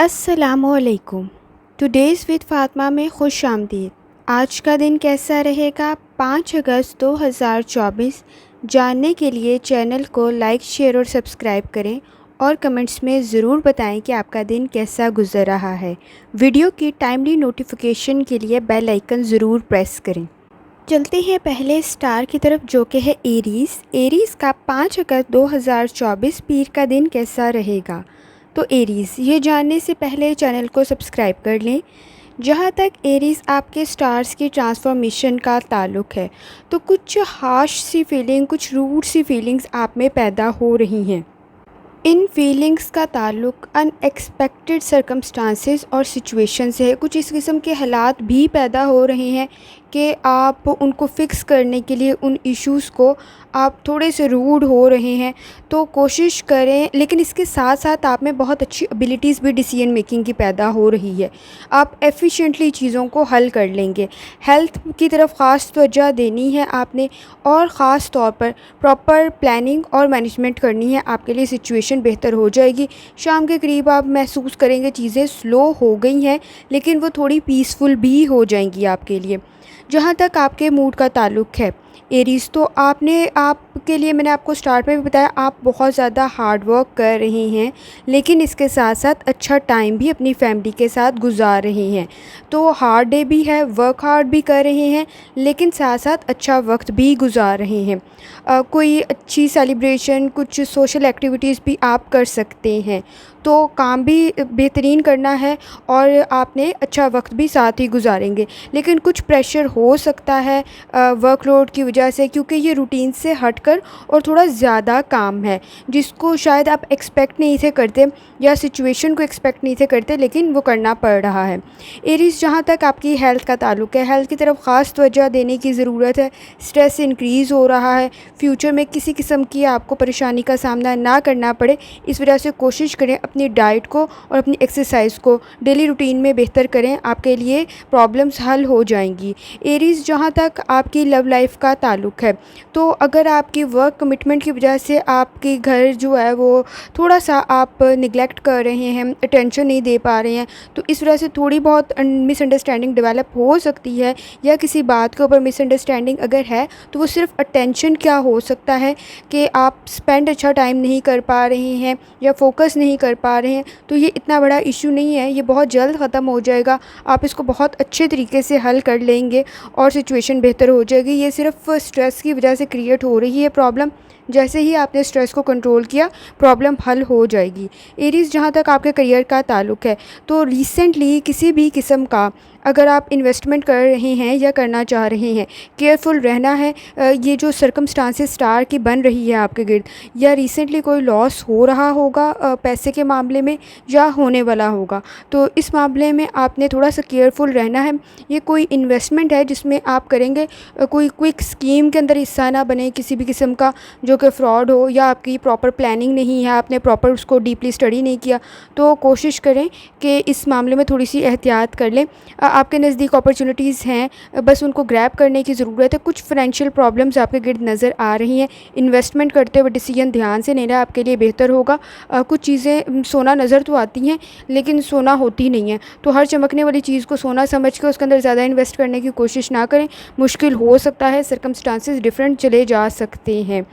अस्सलामुअलैकुम। Today's with Fatima में खुश आमदीद। आज का दिन कैसा रहेगा 5 अगस्त 2024 जानने के लिए चैनल को लाइक शेयर और सब्सक्राइब करें और कमेंट्स में ज़रूर बताएं कि आपका दिन कैसा गुज़र रहा है। वीडियो की टाइमली नोटिफिकेशन के लिए बेल आइकन ज़रूर प्रेस करें। चलते हैं पहले स्टार की तरफ जो कि है एरीज़ का 5 अगस्त 2024 पीर का दिन कैसा रहेगा। तो एरीज़ ये जानने से पहले चैनल को सब्सक्राइब कर लें। जहाँ तक एरीज़ आपके स्टार्स की ट्रांसफॉर्मेशन का ताल्लुक़ है तो कुछ हार्श सी फीलिंग, कुछ रूड सी फीलिंग्स आप में पैदा हो रही हैं। इन फीलिंग्स का ताल्लुक़ अनएक्सपेक्टेड सर्कमस्टांसेस और सिचुएशन से है। कुछ इस किस्म के हालात भी पैदा हो रहे हैं कि आप उनको फ़िक्स करने के लिए उन इश्यूज़ को आप थोड़े से रूड हो रहे हैं, तो कोशिश करें। लेकिन इसके साथ साथ आप में बहुत अच्छी एबिलिटीज़ भी डिसीजन मेकिंग की पैदा हो रही है। आप एफ़िशिएंटली चीज़ों को हल कर लेंगे। हेल्थ की तरफ ख़ास तवज्जो देनी है आपने और ख़ास तौर पर प्रॉपर प्लानिंग और मैनेजमेंट करनी है। आपके लिए सिचुएशन बेहतर हो जाएगी। शाम के करीब आप महसूस करेंगे चीज़ें स्लो हो गई हैं, लेकिन वो थोड़ी पीसफुल भी हो जाएंगी आपके लिए। जहाँ तक आपके मूड का ताल्लुक़ है एरीज़, तो आपके लिए मैंने आपको स्टार्ट में भी बताया, आप बहुत ज़्यादा हार्ड वर्क कर रहे हैं, लेकिन इसके साथ साथ अच्छा टाइम भी अपनी फैमिली के साथ गुजार रहे हैं। तो हार्ड डे भी है, वर्क हार्ड भी कर रहे हैं, लेकिन साथ साथ अच्छा वक्त भी गुजार रहे हैं। कोई अच्छी सेलिब्रेशन, कुछ सोशल एक्टिविटीज़ भी आप कर सकते हैं। तो काम भी बेहतरीन करना है और आपने अच्छा वक्त भी साथ ही गुजारेंगे। लेकिन कुछ प्रेशर हो सकता है वर्कलोड की वजह से, क्योंकि ये रूटीन से हटकर और थोड़ा ज़्यादा काम है जिसको शायद आप एक्सपेक्ट नहीं थे करते या सिचुएशन को एक्सपेक्ट नहीं थे करते, लेकिन वो करना पड़ रहा है। एरीज़, जहाँ तक आपकी हेल्थ का ताल्लुक़ है, हेल्थ की तरफ ख़ास तवज्जो देने की ज़रूरत है। स्ट्रेस इंक्रीज़ हो रहा है। फ्यूचर में किसी किस्म की आपको परेशानी का सामना ना करना पड़े, इस वजह से कोशिश करें अपनी डाइट को और अपनी एक्सरसाइज को डेली रूटीन में बेहतर करें। आपके लिए प्रॉब्लम्स हल हो जाएंगी। एरीज़, जहाँ तक आपकी लव लाइफ का ताल्लुक़ है, तो अगर आपकी वर्क कमिटमेंट की वजह से आपके घर जो है वो थोड़ा सा आप निगलेक्ट कर रहे हैं, अटेंशन नहीं दे पा रहे हैं, तो इस वजह से थोड़ी बहुत मिसअंडरस्टैंडिंग डेवलप हो सकती है। या किसी बात के ऊपर मिसअंडरस्टैंडिंग अगर है तो वो सिर्फ अटेंशन क्या हो सकता है कि आप स्पेंड अच्छा टाइम नहीं कर पा रहे हैं या फोकस नहीं कर पा रहे हैं। तो ये इतना बड़ा इशू नहीं है, ये बहुत जल्द ख़त्म हो जाएगा। आप इसको बहुत अच्छे तरीके से हल कर लेंगे और सिचुएशन बेहतर हो जाएगी। ये सिर्फ स्ट्रेस की वजह से क्रिएट हो रही है प्रॉब्लम। जैसे ही आपने स्ट्रेस को कंट्रोल किया, प्रॉब्लम हल हो जाएगी। एरीज़, जहाँ तक आपके करियर का ताल्लुक़ है, तो रिसेंटली किसी भी किस्म का अगर आप इन्वेस्टमेंट कर रहे हैं या करना चाह रहे हैं, केयरफुल रहना है। ये जो सर्कमस्टांसेस स्टार की बन रही है आपके गिर्द, या रिसेंटली कोई लॉस हो रहा होगा पैसे के मामले में या होने वाला होगा, तो इस मामले में आपने थोड़ा सा केयरफुल रहना है। ये कोई इन्वेस्टमेंट है जिसमें आप करेंगे, कोई क्विक स्कीम के अंदर हिस्सा ना बने किसी भी किस्म का जो कि फ़्रॉड हो, या आपकी प्रॉपर प्लानिंग नहीं है, आपने प्रॉपर उसको डीपली स्टडी नहीं किया। तो कोशिश करें कि इस मामले में थोड़ी सी एहतियात कर लें। आपके नज़दीक अपॉर्चुनिटीज़ हैं, बस उनको ग्रैब करने की ज़रूरत है। कुछ फाइनेंशियल प्रॉब्लम्स आपके गिर्द नज़र आ रही हैं। इन्वेस्टमेंट करते हुए डिसीजन ध्यान से लेना आपके लिए बेहतर होगा। कुछ चीज़ें सोना नज़र तो आती हैं, लेकिन सोना होती नहीं है। तो हर चमकने वाली चीज़ को सोना समझ के उसके अंदर ज़्यादा इन्वेस्ट करने की कोशिश ना करें। मुश्किल हो सकता है, सर्कमस्टांसेस डिफरेंट चले जा सकते हैं,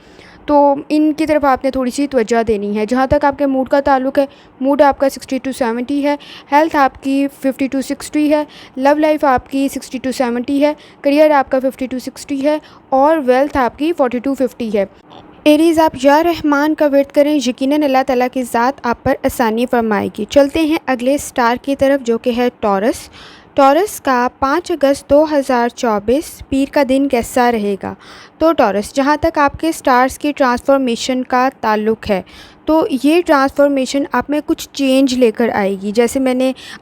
तो इनकी तरफ आपने थोड़ी सी तवज्जो देनी है। जहाँ तक आपके मूड का ताल्लुक़ है, मूड आपका 60 to 70 है। हेल्थ आपकी 50 to 60 है। लव लाइफ आपकी 60 to 70 है। करियर आपका 50 to 60 है और वेल्थ आपकी 40 to 50 है। एरीज़, आप या रहमान का विर्द करें, यकीनन अल्लाह ताला की ज़ात आप पर आसानी फरमाएगी। चलते हैं अगले स्टार की तरफ जो कि है टॉरस का 5 अगस्त 2024 पीर का दिन कैसा रहेगा। तो टॉरस, जहाँ तक आपके स्टार्स की ट्रांसफॉर्मेशन का ताल्लुक़ है, तो ये ट्रांसफॉर्मेशन आप में कुछ चेंज लेकर आएगी। जैसे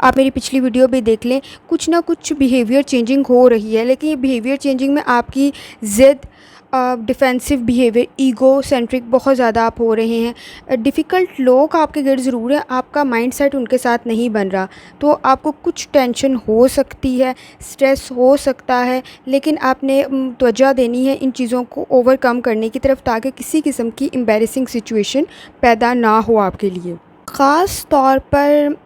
आप मेरी पिछली वीडियो भी देख लें, कुछ ना कुछ बिहेवियर चेंजिंग हो रही है, लेकिन ये बिहेवियर चेंजिंग में आपकी ज़िद, डिफेंसिव बिहेवियर, ईगो सेंट्रिक बहुत ज़्यादा आप हो रहे हैं। डिफ़िकल्ट लोग आपके गिर्द ज़रूर है, आपका माइंडसेट उनके साथ नहीं बन रहा, तो आपको कुछ टेंशन हो सकती है, स्ट्रेस हो सकता है, लेकिन आपने तवज्जो देनी है इन चीज़ों को ओवरकम करने की तरफ, ताकि किसी किस्म की एम्बैरेसिंग सिचुएशन पैदा ना हो आपके लिए। ख़ास तौर पर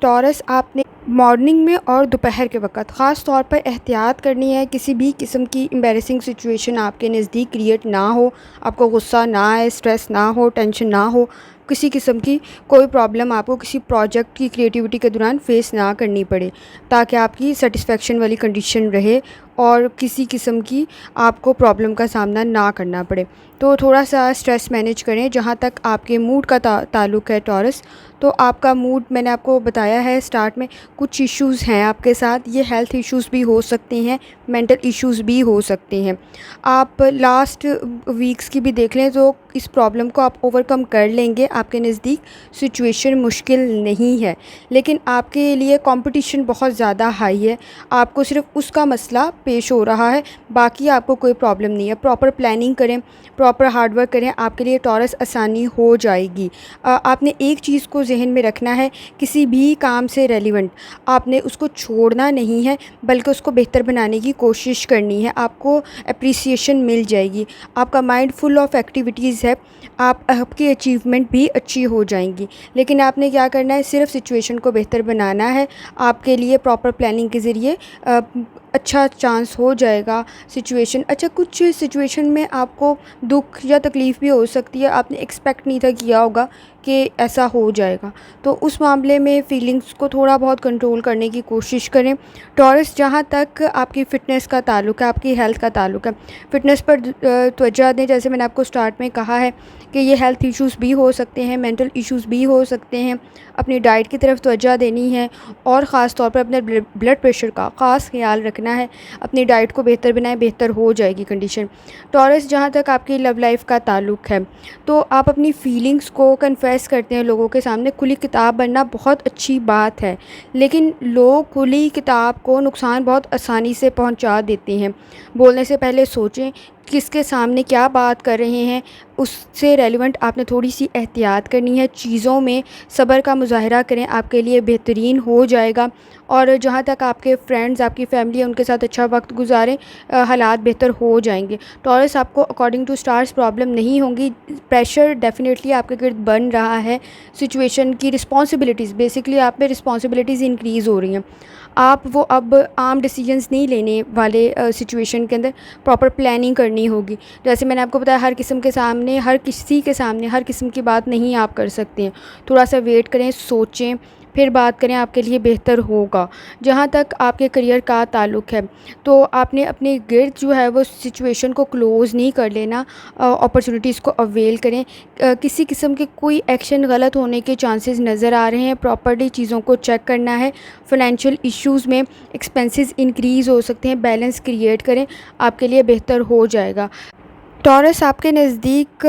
टॉरस आपने मॉर्निंग में और दोपहर के वक़्त ख़ास तौर पर एहतियात करनी है। किसी भी किस्म की एम्बैरेसिंग सिचुएशन आपके नज़दीक क्रिएट ना हो, आपको गुस्सा ना आए, स्ट्रेस ना हो, टेंशन ना हो, किसी किस्म की कोई प्रॉब्लम आपको किसी प्रोजेक्ट की क्रिएटिविटी के दौरान फ़ेस ना करनी पड़े, ताकि आपकी सेटिस्फेक्शन वाली कंडीशन रहे और किसी किस्म की आपको प्रॉब्लम का सामना ना करना पड़े। तो थोड़ा सा स्ट्रेस मैनेज करें। जहाँ तक आपके मूड का ताल्लुक़ है टॉरस, तो आपका मूड मैंने आपको बताया है स्टार्ट में, कुछ इश्यूज़ हैं आपके साथ। ये हेल्थ इश्यूज़ भी हो सकते हैं, मेंटल इश्यूज़ भी हो सकते हैं। आप लास्ट वीक्स की भी देख लें तो इस प्रॉब्लम को आप ओवरकम कर लेंगे। आपके नज़दीक सिचुएशन मुश्किल नहीं है, लेकिन आपके लिए कंपटीशन बहुत ज़्यादा हाई है। आपको सिर्फ उसका मसला पेश हो रहा है, बाकी आपको कोई प्रॉब्लम नहीं है। प्रॉपर प्लानिंग करें, प्रॉपर हार्ड वर्क करें, आपके लिए टॉरस आसानी हो जाएगी। आपने एक चीज़ को ज़हन में रखना है, किसी भी काम से रेलिवेंट आपने उसको छोड़ना नहीं है, बल्कि उसको बेहतर बनाने की कोशिश करनी है। आपको एप्रिसिएशन मिल जाएगी। आपका माइंड फुल ऑफ एक्टिविटीज़ है, आपकी अचीवमेंट भी अच्छी हो जाएंगी। लेकिन आपने क्या करना है, सिर्फ सिचुएशन को बेहतर बनाना है। आपके लिए प्रॉपर प्लानिंग के ज़रिए अच्छा चांस हो जाएगा। सिचुएशन अच्छा, कुछ सिचुएशन में आपको दुख या तकलीफ़ भी हो सकती है, आपने एक्सपेक्ट नहीं था किया होगा कि ऐसा हो जाएगा। तो उस मामले में फ़ीलिंग्स को थोड़ा बहुत कंट्रोल करने की कोशिश करें। टॉरस, जहाँ तक आपकी फ़िटनेस का ताल्लुक़ है, आपकी हेल्थ का ताल्लुक़ है, फ़िटनेस पर तवज्जो दें। जैसे मैंने आपको स्टार्ट में कहा है कि ये हेल्थ इश्यूज़ भी हो सकते हैं, मेंटल इश्यूज़ भी हो सकते हैं। अपनी डाइट की तरफ तवज्जो देनी है और ख़ास तौर पर अपने ब्लड प्रेशर का ख़ास ख्याल रखना है। अपनी डाइट को बेहतर बनाएं, बेहतर हो जाएगी कंडीशन। टॉरस, जहाँ तक आपकी लव लाइफ का ताल्लुक़ है, तो आप अपनी फ़ीलिंग्स को कन्फेस करते हैं लोगों के सामने। खुली किताब बनना बहुत अच्छी बात है, लेकिन लोग खुली किताब को नुकसान बहुत आसानी से पहुंचा देते हैं। बोलने से पहले सोचें किसके सामने क्या बात कर रहे हैं, उससे रेलिवेंट आपने थोड़ी सी एहतियात करनी है। चीज़ों में सब्र का मुज़ाहरा करें, आपके लिए बेहतरीन हो जाएगा। और जहाँ तक आपके फ्रेंड्स, आपकी फैमिली है, उनके साथ अच्छा वक्त गुजारें, हालात बेहतर हो जाएंगे। टॉरस, आपको अकॉर्डिंग टू स्टार्स प्रॉब्लम नहीं होंगी। प्रेशर डेफिनेटली आपके गिर्द बन रहा है। सिचुएशन की रिस्पॉन्सिबिलिटीज़, बेसिकली आप पे रिस्पॉन्सिबिलिटीज़ इंक्रीज़ हो रही हैं। आप वो अब आम डिसीजंस नहीं लेने वाले। सिचुएशन के अंदर प्रॉपर प्लानिंग करनी होगी। जैसे मैंने आपको बताया, हर किसी के सामने हर किस्म की बात नहीं आप कर सकते हैं। थोड़ा सा वेट करें, सोचें, फिर बात करें, आपके लिए बेहतर होगा। जहाँ तक आपके करियर का ताल्लुक़ है, तो आपने अपने गिर्द जो है वो सिचुएशन को क्लोज़ नहीं कर लेना, अपॉर्चुनिटीज़ को अवेल करें। किसी किस्म के कोई एक्शन गलत होने के चांसेस नज़र आ रहे हैं, प्रॉपर्ली चीज़ों को चेक करना है। फ़ाइनेंशियल इश्यूज़ में एक्सपेंसेस इंक्रीज़ हो सकते हैं, बैलेंस क्रिएट करें, आपके लिए बेहतर हो जाएगा। टॉरस, आपके नज़दीक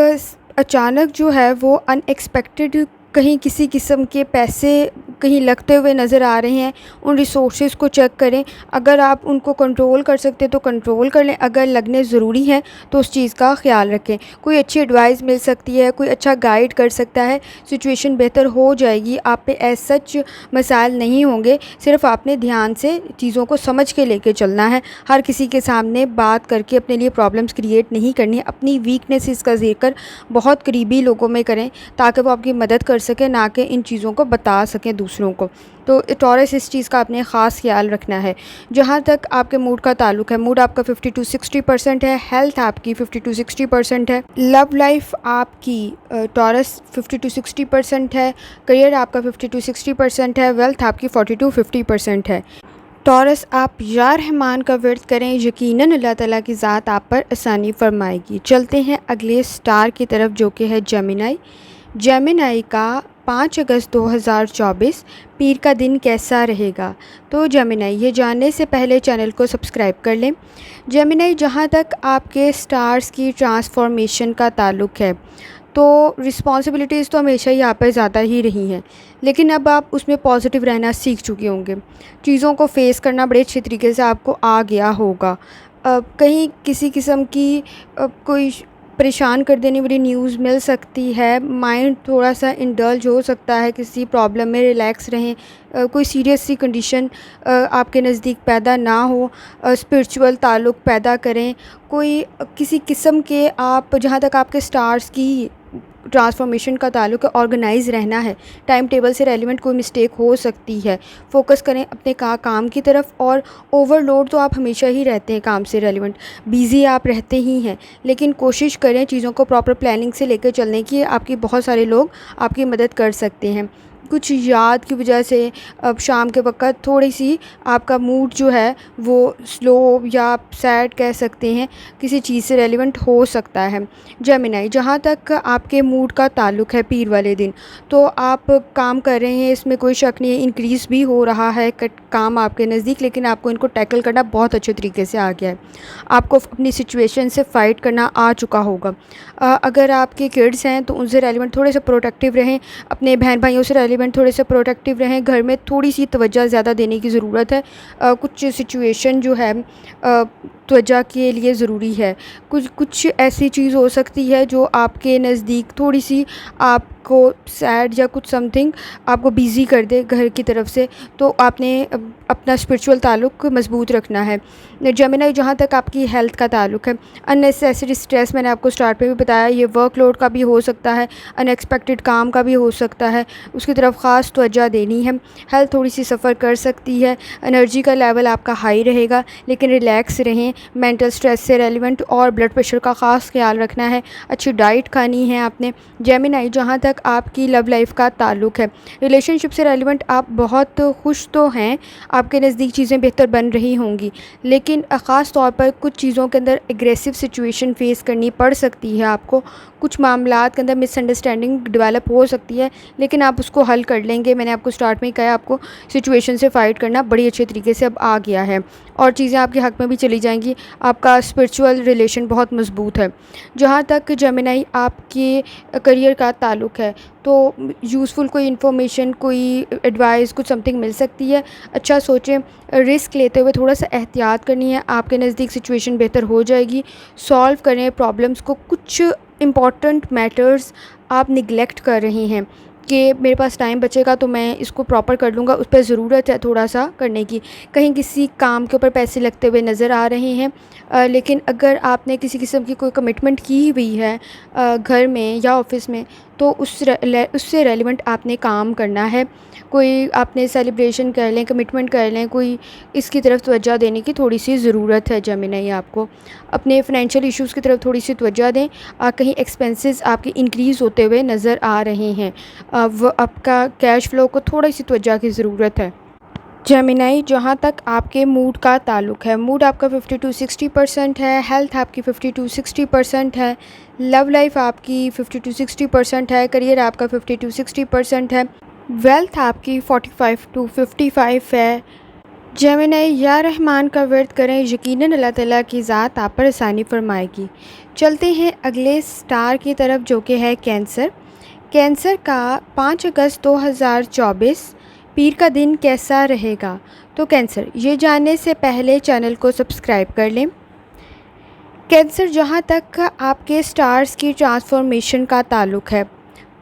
अचानक जो है वो अनएक्सपेक्टेड कहीं किसी किस्म के पैसे कहीं लगते हुए नज़र आ रहे हैं। उन रिसोर्सेज़ को चेक करें। अगर आप उनको कंट्रोल कर सकते हैं तो कंट्रोल कर लें, अगर लगने ज़रूरी है तो उस चीज़ का ख्याल रखें। कोई अच्छी एडवाइस मिल सकती है, कोई अच्छा गाइड कर सकता है, सिचुएशन बेहतर हो जाएगी। आप पे एज सच मसाइल नहीं होंगे, सिर्फ आपने ध्यान से चीज़ों को समझ के लेके चलना है। हर किसी के सामने बात करके अपने लिए प्रॉब्लम्स क्रिएट नहीं करनी है। अपनी वीकनेसेस का ज़िक्र बहुत करीबी लोगों में करें, ताकि वो आपकी मदद कर सकें, ना कि इन चीज़ों को बता सकें दूसरों को। तो टॉरस, इस चीज़ का आपने ख़ास ख्याल रखना है। जहाँ तक आपके मूड का ताल्लुक़ है, मूड आपका 50-60% है, हेल्थ आपकी 50-60% है, लव लाइफ आपकी टॉरस 50-60% है, करियर आपका 50-60% है, वेल्थ आपकी 40-50% है। टॉरस, आप या रहमान का वर्द करें, यकीनन अल्लाह ताला की ज़ात आप पर आसानी फरमाएगी। चलते हैं अगले स्टार की तरफ, जो कि है जेमिनी। जेमिनी का 5 अगस्त 2024 पीर का दिन कैसा रहेगा? तो जेमिनी, ये जानने से पहले चैनल को सब्सक्राइब कर लें। जेमिनी, जहाँ तक आपके स्टार्स की ट्रांसफॉर्मेशन का ताल्लुक़ है, तो रिस्पॉन्सिबिलिटीज़ तो हमेशा ही आप पे ज़्यादा ही रही हैं, लेकिन अब आप उसमें पॉजिटिव रहना सीख चुके होंगे। चीज़ों को फ़ेस करना बड़े अच्छे तरीके से आपको आ गया होगा। कहीं किसी किस्म की कोई परेशान कर देने वाली न्यूज़ मिल सकती है, माइंड थोड़ा सा इंडल्ज हो सकता है, किसी प्रॉब्लम में रिलैक्स रहें, कोई सीरियस सी कंडीशन आपके नज़दीक पैदा ना हो, स्पिरिचुअल ताल्लुक़ पैदा करें, कोई किसी किस्म के आप, जहाँ तक आपके स्टार्स की ट्रांसफॉर्मेशन का ताल्लुक है, ऑर्गेनाइज़ रहना है। टाइम टेबल से रेलिवेंट कोई मिस्टेक हो सकती है। फ़ोकस करें अपने काम की तरफ, और ओवरलोड तो आप हमेशा ही रहते हैं काम से रेलिवेंट, बिज़ी आप रहते ही हैं, लेकिन कोशिश करें चीज़ों को प्रॉपर प्लानिंग से लेकर चलने की। आपकी बहुत सारे लोग आपकी मदद कर सकते हैं। कुछ याद की वजह से अब शाम के वक़्त थोड़ी-सी आपका मूड जो है वो स्लो या आप सैड कह सकते हैं, किसी चीज़ से रेलेवेंट हो सकता है। जेमिनी, जहाँ तक आपके मूड का ताल्लुक़ है पीर वाले दिन, तो आप काम कर रहे हैं, इसमें कोई शक नहीं है, इंक्रीज़ भी हो रहा है काम आपके नज़दीक, लेकिन आपको इनको टैकल करना बहुत अच्छे तरीके से आ गया है। आपको अपनी सिचुएशन से फ़ाइट करना आ चुका होगा। अगर आपके किड्स हैं तो उनसे रेलेवेंट थोड़े से प्रोटेक्टिव रहें, अपने बहन भाइयों से रेलेवेंट थोड़े से प्रोटेक्टिव रहें। घर में थोड़ी सी तवज्जो ज़्यादा देने की ज़रूरत है। कुछ सिचुएशन जो है तवज्जो के लिए ज़रूरी है। कुछ ऐसी चीज़ हो सकती है जो आपके नज़दीक थोड़ी सी आपको सैड या कुछ समथिंग आपको बिज़ी कर दे घर की तरफ से, तो आपने अपना स्पिरिचुअल ताल्लुक़ मज़बूत रखना है। जेमिनी, जहाँ तक आपकी हेल्थ का ताल्लुक़ है, अननेसेसरी स्ट्रेस मैंने आपको स्टार्ट में भी बताया, ये वर्कलोड का भी हो सकता है, अनएक्सपेक्टेड काम का भी हो सकता है, उसकी तरफ ख़ास तवज्जो देनी है। हेल्थ थोड़ी सी सफ़र कर सकती है, एनर्जी का लेवल आपका हाई रहेगा, लेकिन रिलैक्स रहें। मेंटल स्ट्रेस से रेलिवेंट और ब्लड प्रेशर का ख़ास ख्याल रखना है। अच्छी डाइट खानी है आपने। जेमिनी, जहाँ तक आपकी लव लाइफ का ताल्लुक़ है, रिलेशनशिप से रेलिवेंट आप बहुत खुश तो हैं, आपके नज़दीक चीज़ें बेहतर बन रही होंगी, लेकिन ख़ास तौर पर कुछ चीज़ों के अंदर एग्रेसिव सिचुएशन फ़ेस करनी पड़ सकती है आपको। कुछ मामलात के अंदर मिसअंडरस्टैंडिंग डेवलप हो सकती है, लेकिन आप उसको हल कर लेंगे। मैंने आपको स्टार्ट में ही कहा, आपको सिचुएशन से फ़ाइट करना बड़ी अच्छे तरीके से अब आ गया है, और चीज़ें आपके हक़ में भी चली जाएंगी। आपका स्पिरिचुअल रिलेशन बहुत मज़बूत है। जहाँ तक जेमिनी आपके करियर का ताल्लुक़ है, तो यूज़फुल कोई इन्फॉर्मेशन, कोई एडवाइस, कुछ समथिंग मिल सकती है। अच्छा सोचें, रिस्क लेते हुए थोड़ा सा एहतियात करनी है। आपके नज़दीक सिचुएशन बेहतर हो जाएगी। सॉल्व करें प्रॉब्लम्स को। कुछ इम्पॉर्टेंट मैटर्स आप निगलेक्ट कर रही हैं कि मेरे पास टाइम बचेगा तो मैं इसको प्रॉपर कर लूँगा, उस पर ज़रूरत है थोड़ा सा करने की। कहीं किसी काम के ऊपर पैसे लगते हुए नज़र आ रहे हैं, लेकिन अगर आपने किसी किस्म की कोई कमिटमेंट की हुई है घर में या ऑफ़िस में, तो उससे रेलिवेंट आपने काम करना है। कोई आपने सेलिब्रेशन कर लें, कमिटमेंट कर लें, कोई इसकी तरफ तवज्जो देने की थोड़ी सी ज़रूरत है जेमिनी आपको। अपने फ़ाइनेंशियल इश्यूज़ की तरफ थोड़ी सी तवज्जो दें। कहीं एक्सपेंसेस आपके इंक्रीज़ होते हुए नज़र आ रहे हैं, वो आपका कैश फ़्लो को थोड़ी सी तवज्जो की ज़रूरत है। जेमिनी, जहाँ तक आपके मूड का ताल्लुक़ है, मूड आपका 50-60% है, हेल्थ आपकी 50-60% है, लव लाइफ आपकी 50-60% है, करियर आपका 50-60% है, वेल्थ आपकी 45-55 है। जेमिनी, या रहमान का वर्द करें, यकीनन अल्लाह ताला की ज़ात आप पर आसानी फरमाएगी। चलते हैं अगले स्टार की तरफ, जो कि है कैंसर। कैंसर का 5 अगस्त 2024 पीर का दिन कैसा रहेगा? तो कैंसर, ये जानने से पहले चैनल को सब्सक्राइब कर लें। कैंसर, जहाँ तक आपके स्टार्स की ट्रांसफॉर्मेशन का ताल्लुक़ है,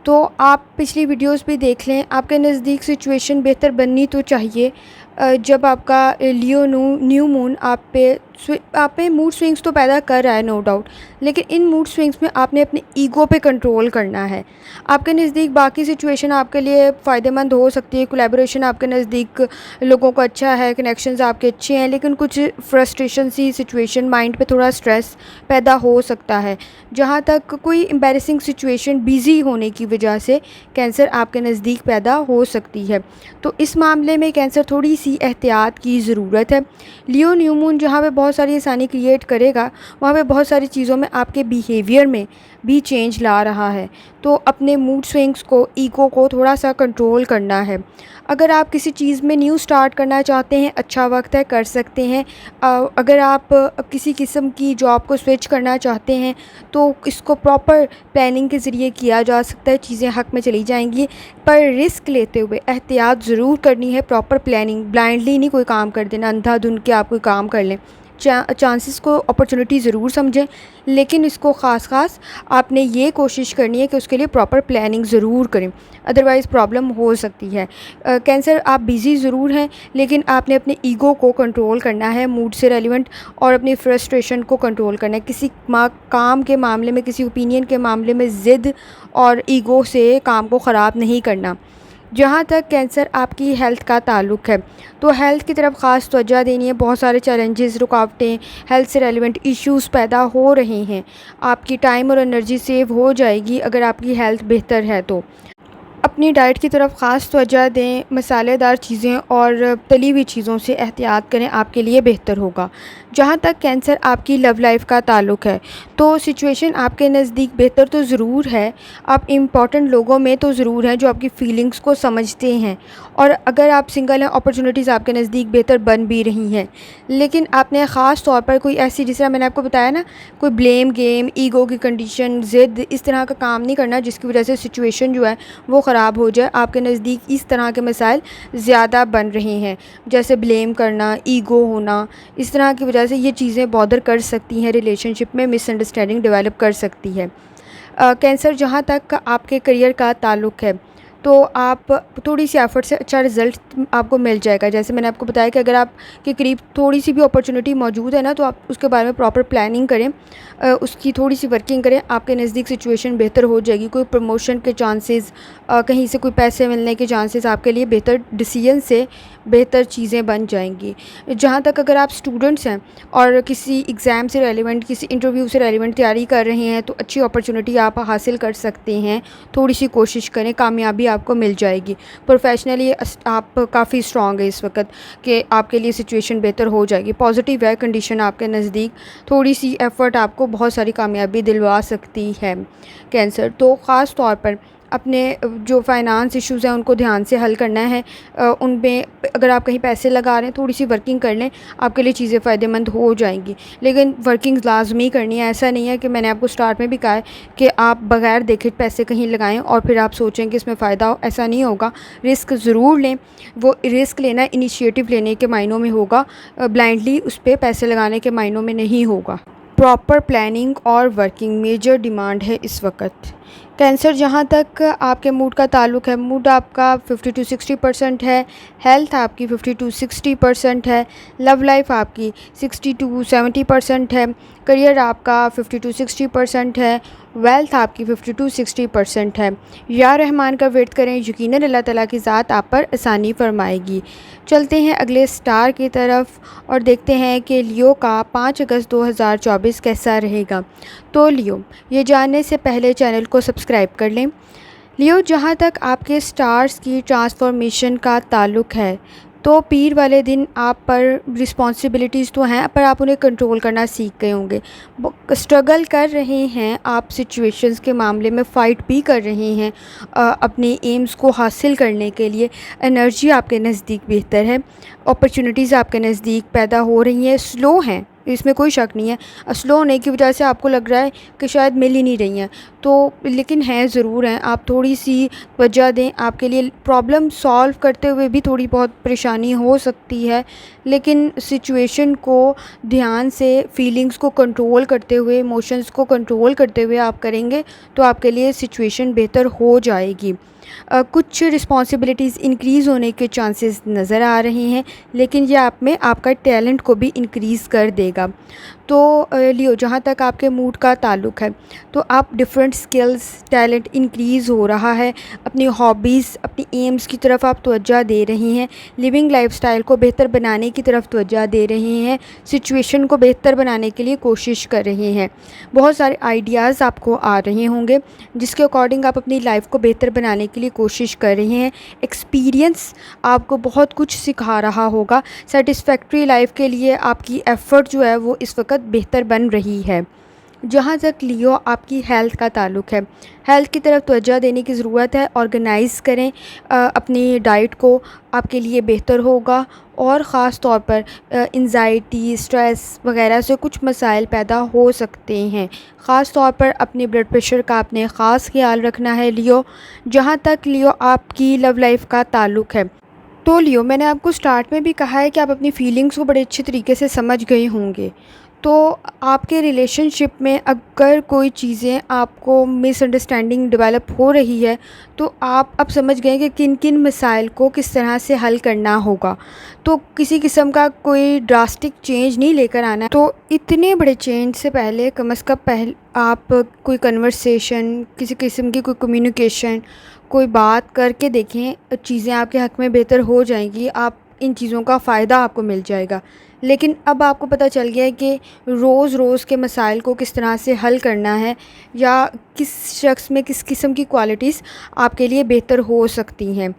तो आप पिछली वीडियोस भी देख लें। आपके नज़दीक सिचुएशन बेहतर बननी तो चाहिए। जब आपका लियो न्यू मून आप पे मूड स्विंग्स तो पैदा कर रहा है, नो डाउट, लेकिन इन मूड स्विंग्स में आपने अपने ईगो पे कंट्रोल करना है। आपके नज़दीक बाकी सिचुएशन आपके लिए फ़ायदेमंद हो सकती है, कोलैबोरेशन आपके नज़दीक लोगों को अच्छा है, कनेक्शंस आपके अच्छे हैं, लेकिन कुछ फ्रस्ट्रेशन सी सिचुएशन, माइंड पे थोड़ा स्ट्रेस पैदा हो सकता है। जहाँ तक कोई एम्बैरेसिंग सिचुएशन बिज़ी होने की वजह से कैंसर आपके नज़दीक पैदा हो सकती है, तो इस मामले में कैंसर थोड़ी सी एहतियात की ज़रूरत है। लियो न्यू मून जहाँ पे बहुत सारी आसानी क्रिएट करेगा, वहाँ पे बहुत सारी चीज़ों में आपके बिहेवियर में भी चेंज ला रहा है, तो अपने मूड स्विंग्स को, ईगो को थोड़ा सा कंट्रोल करना है। अगर आप किसी चीज़ में न्यू स्टार्ट करना चाहते हैं, अच्छा वक्त है, कर सकते हैं। अगर आप किसी किस्म की जॉब को स्विच करना चाहते हैं, तो इसको प्रॉपर प्लानिंग के ज़रिए किया जा सकता है, चीज़ें हक़ में चली जाएंगी, पर रिस्क लेते हुए एहतियात ज़रूर करनी है। प्रॉपर प्लानिंग, ब्लाइंडली नहीं कोई काम कर देना, अंधाधुंध के आप कोई काम कर लें, चांसेस को अपॉर्चुनिटी ज़रूर समझें, लेकिन इसको ख़ास आपने ये कोशिश करनी है कि उसके लिए प्रॉपर प्लानिंग ज़रूर करें, अदरवाइज़ प्रॉब्लम हो सकती है। कैंसर, आप बिज़ी ज़रूर हैं, लेकिन आपने अपने ईगो को कंट्रोल करना है, मूड से रेलिवेंट, और अपनी फ्रस्ट्रेशन को कंट्रोल करना है। किसी काम के मामले में, किसी ओपिनियन के मामले में ज़िद और ईगो से काम को ख़राब नहीं करना। जहाँ तक कैंसर आपकी हेल्थ का ताल्लुक़ है, तो हेल्थ की तरफ ख़ास तवज्जो देनी है। बहुत सारे चैलेंजेस, रुकावटें, हेल्थ से रेलिवेंट इश्यूज़ पैदा हो रहे हैं। आपकी टाइम और एनर्जी सेव हो जाएगी अगर आपकी हेल्थ बेहतर है तो। अपनी डाइट की तरफ ख़ास तवज्जो दें, मसालेदार चीज़ें और तली हुई चीज़ों से एहतियात करें, आपके लिए बेहतर होगा। जहाँ तक कैंसर आपकी लव लाइफ का ताल्लुक़ है, तो सिचुएशन आपके नज़दीक बेहतर तो ज़रूर है। आप इम्पॉर्टेंट लोगों में तो ज़रूर हैं जो आपकी फ़ीलिंग्स को समझते हैं, और अगर आप सिंगल हैं, अपॉर्चुनिटीज़ आपके नज़दीक बेहतर बन भी रही हैं। लेकिन आपने ख़ास तौर पर कोई ऐसी, जिस तरह मैंने आपको बताया ना, कोई ब्लेम गेम, ईगो की कंडीशन, ज़िद, इस तरह का काम नहीं करना जिसकी वजह से सिचुएशन जो है वो ख़राब हो जाए। आपके नज़दीक इस तरह के मसाइल ज़्यादा बन रहे हैं, जैसे ब्लेम करना, ईगो होना, इस तरह की वजह से ये चीज़ें बॉदर कर सकती हैं, रिलेशनशिप में मिसअंडरस्टैंडिंग डेवलप कर सकती है। कैंसर, जहाँ तक आपके करियर का ताल्लुक़ है, तो आप थोड़ी सी एफ़र्ट से अच्छा रिज़ल्ट आपको मिल जाएगा। जैसे मैंने आपको बताया कि अगर आपके करीब थोड़ी सी भी अपॉर्चुनिटी मौजूद है ना, तो आप उसके बारे में प्रॉपर प्लानिंग करें, उसकी थोड़ी सी वर्किंग करें, आपके नज़दीक सिचुएशन बेहतर हो जाएगी। कोई प्रमोशन के चांसेस, कहीं से कोई पैसे मिलने के चांसेस, आपके लिए बेहतर डिसीजन से बेहतर चीज़ें बन जाएंगी। जहाँ तक अगर आप स्टूडेंट्स हैं और किसी एग्ज़ाम से रेलिवेंट, किसी इंटरव्यू से रेलिवेंट तैयारी कर रहे हैं, तो अच्छी अपॉर्चुनिटी आप हासिल कर सकते हैं। थोड़ी सी कोशिश करें, कामयाबी आपको मिल जाएगी। प्रोफेशनली आप काफ़ी स्ट्रॉन्ग है इस वक्त कि आपके लिए सिचुएशन बेहतर हो जाएगी। पॉजिटिव है कंडीशन आपके नज़दीक, थोड़ी सी एफ़र्ट आपको बहुत सारी कामयाबी दिलवा सकती है। कैंसर, तो ख़ास तौर पर अपने जो फाइनेंस इश्यूज़ हैं उनको ध्यान से हल करना है। उनमें अगर आप कहीं पैसे लगा रहे हैं, थोड़ी सी वर्किंग कर लें, आपके लिए चीज़ें फ़ायदेमंद हो जाएंगी। लेकिन वर्किंग लाजमी करनी है। ऐसा नहीं है कि मैंने आपको स्टार्ट में भी कहा है कि आप बग़ैर देखे पैसे कहीं लगाएं और फिर आप सोचें कि इसमें फ़ायदा हो, ऐसा नहीं होगा। रिस्क ज़रूर लें, वो रिस्क लेना इनिशिएटिव लेने के मायनों में होगा, ब्लाइंडली उस पर पैसे लगाने के मायनों में नहीं होगा। प्रॉपर प्लानिंग और वर्किंग मेजर डिमांड है इस वक्त। कैंसर, जहाँ तक आपके मूड का ताल्लुक़ है, मूड आपका 50 to 60% है, हेल्थ आपकी 50 to 60% है, लव लाइफ आपकी 60 to 70% है, करियर आपका 50 to 60% है, वेल्थ आपकी 50 to 60% है। या रहमान का वेट करें, यकीनन अल्लाह ताला की ज़ात आप पर आसानी फरमाएगी। चलते हैं अगले स्टार की तरफ और देखते हैं कि लियो का 5 अगस्त 2024 कैसा रहेगा। तो लियो, ये जानने से पहले चैनल को सब्सक्राइब कर लें। लियो, जहाँ तक आपके स्टार्स की ट्रांसफॉर्मेशन का ताल्लुक़ है, तो पीर वाले दिन आप पर रिस्पॉन्सिबिलिटीज़ तो हैं, पर आप उन्हें कंट्रोल करना सीख गए होंगे। स्ट्रगल कर रहे हैं आप, सिचुएशंस के मामले में फ़ाइट भी कर रहे हैं अपने एम्स को हासिल करने के लिए। एनर्जी आपके नज़दीक बेहतर है, अपॉर्चुनिटीज़ आपके नज़दीक पैदा हो रही हैं। स्लो हैं, इसमें कोई शक नहीं है। स्लो होने की वजह से आपको लग रहा है कि शायद मिल ही नहीं रही हैं, तो लेकिन हैं ज़रूर हैं। आप थोड़ी सी वजह दें, आपके लिए प्रॉब्लम सॉल्व करते हुए भी थोड़ी बहुत परेशानी हो सकती है, लेकिन सिचुएशन को ध्यान से, फीलिंग्स को कंट्रोल करते हुए, इमोशंस को कंट्रोल करते हुए आप करेंगे तो आपके लिए सिचुएशन बेहतर हो जाएगी। कुछ रिस्पॉन्सिबिलिटीज़ इंक्रीज़ होने के चांसेस नज़र आ रहे हैं, लेकिन ये आप में आपका टैलेंट को भी इंक्रीज़ कर देगा। तो लियो, जहाँ तक आपके मूड का ताल्लुक़ है, तो आप डिफरेंट स्किल्स, टैलेंट इंक्रीज़ हो रहा है। अपनी हॉबीज़, अपनी एम्स की तरफ आप तवज्जो दे रहे हैं, लिविंग लाइफस्टाइल को बेहतर बनाने की तरफ तवज्जो दे रहे हैं, सिचुएशन को बेहतर बनाने के लिए कोशिश कर रहे हैं। बहुत सारे आइडियाज़ आपको आ रहे होंगे जिसके अकॉर्डिंग आप अपनी लाइफ को बेहतर बनाने के लिए कोशिश कर रहे हैं। एक्सपीरियंस आपको बहुत कुछ सिखा रहा होगा। सेटिस्फैक्ट्री लाइफ के लिए आपकी एफ़र्ट जो है वो इस वक्त बेहतर बन रही है। जहाँ तक लियो आपकी हेल्थ का ताल्लुक़ है, हेल्थ की तरफ तवज्जो देने की ज़रूरत है। ऑर्गेनाइज़ करें अपनी डाइट को, आपके लिए बेहतर होगा। और ख़ास तौर पर एंजाइटी, स्ट्रेस वग़ैरह से कुछ मसाइल पैदा हो सकते हैं। ख़ास तौर पर अपने ब्लड प्रेशर का आपने ख़ास ख्याल रखना है लियो। जहाँ तक लियो आपकी लव लाइफ का ताल्लुक़ है, तो लियो, मैंने आपको स्टार्ट में भी कहा है कि आप अपनी फीलिंग्स को बड़े अच्छे तरीके से समझ गए होंगे। तो आपके रिलेशनशिप में अगर कोई चीज़ें आपको मिसअंडरस्टैंडिंग डेवलप हो रही है, तो आप अब समझ गए कि किन किन मसाइल को किस तरह से हल करना होगा। तो किसी किस्म का कोई ड्रास्टिक चेंज नहीं लेकर आना है। तो इतने बड़े चेंज से पहले कम से कम आप कोई कन्वर्सेशन, किसी किस्म की कोई कम्युनिकेशन, कोई बात करके देखें, चीज़ें आपके हक़ में बेहतर हो जाएंगी। आप इन चीज़ों का फ़ायदा आपको मिल जाएगा। लेकिन अब आपको पता चल गया है कि रोज़ रोज़ के मसाइल को किस तरह से हल करना है, या किस शख्स में किस किस्म की क्वालिटीज़ आपके लिए बेहतर हो सकती हैं।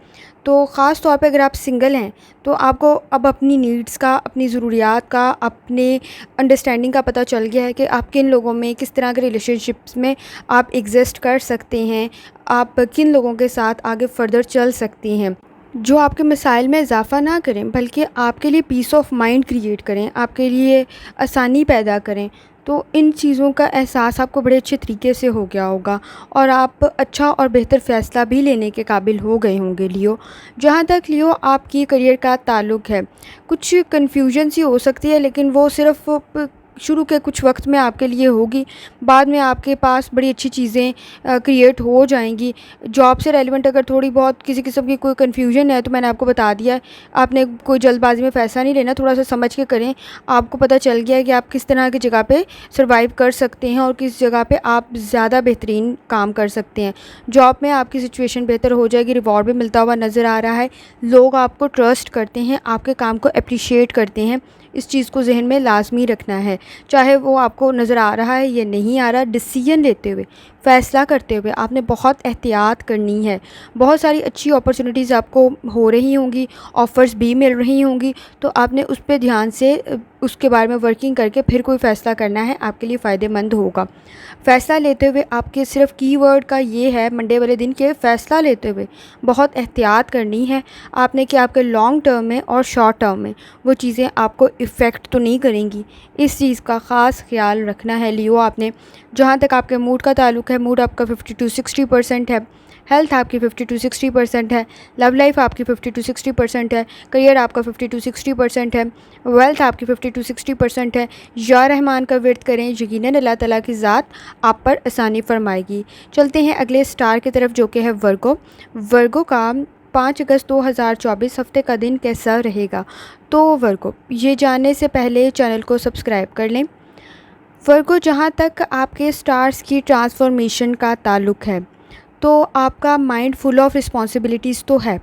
तो ख़ास तौर पे अगर आप सिंगल हैं, तो आपको अब अपनी नीड्स का, अपनी ज़रूरियात का, अपने अंडरस्टैंडिंग का पता चल गया है कि आप किन लोगों में, किस तरह के रिलेशनशिप्स में आप एग्जिस्ट कर सकते हैं, आप किन लोगों के साथ आगे फ़र्दर चल सकती हैं, जो आपके मसाइल में इजाफ़ा ना करें बल्कि आपके लिए पीस ऑफ माइंड क्रिएट करें, आपके लिए आसानी पैदा करें। तो इन चीज़ों का एहसास आपको बड़े अच्छे तरीके से हो गया होगा, और आप अच्छा और बेहतर फ़ैसला भी लेने के काबिल हो गए होंगे लियो। जहाँ तक लियो आपकी करियर का ताल्लुक़ है, कुछ कन्फ्यूजन सी हो सकती है, लेकिन वो सिर्फ़ शुरू के कुछ वक्त में आपके लिए होगी। बाद में आपके पास बड़ी अच्छी चीज़ें क्रिएट हो जाएंगी। जॉब से रेलिवेंट अगर थोड़ी बहुत किसी किस्म की कोई कन्फ्यूजन है, तो मैंने आपको बता दिया है, आपने कोई जल्दबाजी में फ़ैसला नहीं लेना, थोड़ा सा समझ के करें। आपको पता चल गया है कि आप किस तरह की जगह पे सर्वाइव कर सकते हैं और किस जगह पे आप ज़्यादा बेहतरीन काम कर सकते हैं। जॉब में आपकी सिचुएशन बेहतर हो जाएगी, रिवॉर्ड भी मिलता हुआ नज़र आ रहा है, लोग आपको ट्रस्ट करते हैं, आपके काम को अप्रिशिएट करते हैं। इस चीज़ को ज़हन में लाजमी रखना है, चाहे वो आपको नज़र आ रहा है या नहीं आ रहा। डिसीजन लेते हुए, फ़ैसला करते हुए आपने बहुत एहतियात करनी है। बहुत सारी अच्छी अपॉर्चुनिटीज़ आपको हो रही होंगी, ऑफ़र्स भी मिल रही होंगी, तो आपने उस पे ध्यान से उसके बारे में वर्किंग करके फिर कोई फ़ैसला करना है, आपके लिए फ़ायदेमंद होगा। फ़ैसला लेते हुए आपके सिर्फ कीवर्ड का ये है मंडे वाले दिन के फ़ैसला लेते हुए बहुत एहतियात करनी है आपने, कि आपके लॉन्ग टर्म में और शॉर्ट टर्म में वो चीज़ें आपको इफ़ेक्ट तो नहीं करेंगी। इस चीज़ का ख़ास ख्याल रखना है लियो आपने। जहाँ तक आपके मूड का ताल्लुक़ है, मूड आपका 50-60% है, हेल्थ आपकी 50-60% है, लव लाइफ आपकी 50-60% है, करियर आपका 50-60% है, वेल्थ आपकी 50-60% है। या रहमान का विर्द करें, यकीनन अल्लाह ताला की ज़ात आप पर आसानी फरमाएगी। चलते हैं अगले स्टार की तरफ, जो कि है वर्गो। वर्गो का 5 अगस्त 2024 हफ़्ते का दिन कैसा रहेगा। तो वर्गो, ये जानने से पहले चैनल को सब्सक्राइब कर लें। वर्गो, जहाँ तक आपके स्टार्स की ट्रांसफॉर्मेशन का ताल्लुक़ है, तो आपका माइंड फुल ऑफ रिस्पॉन्सिबिलिटीज़ तो है,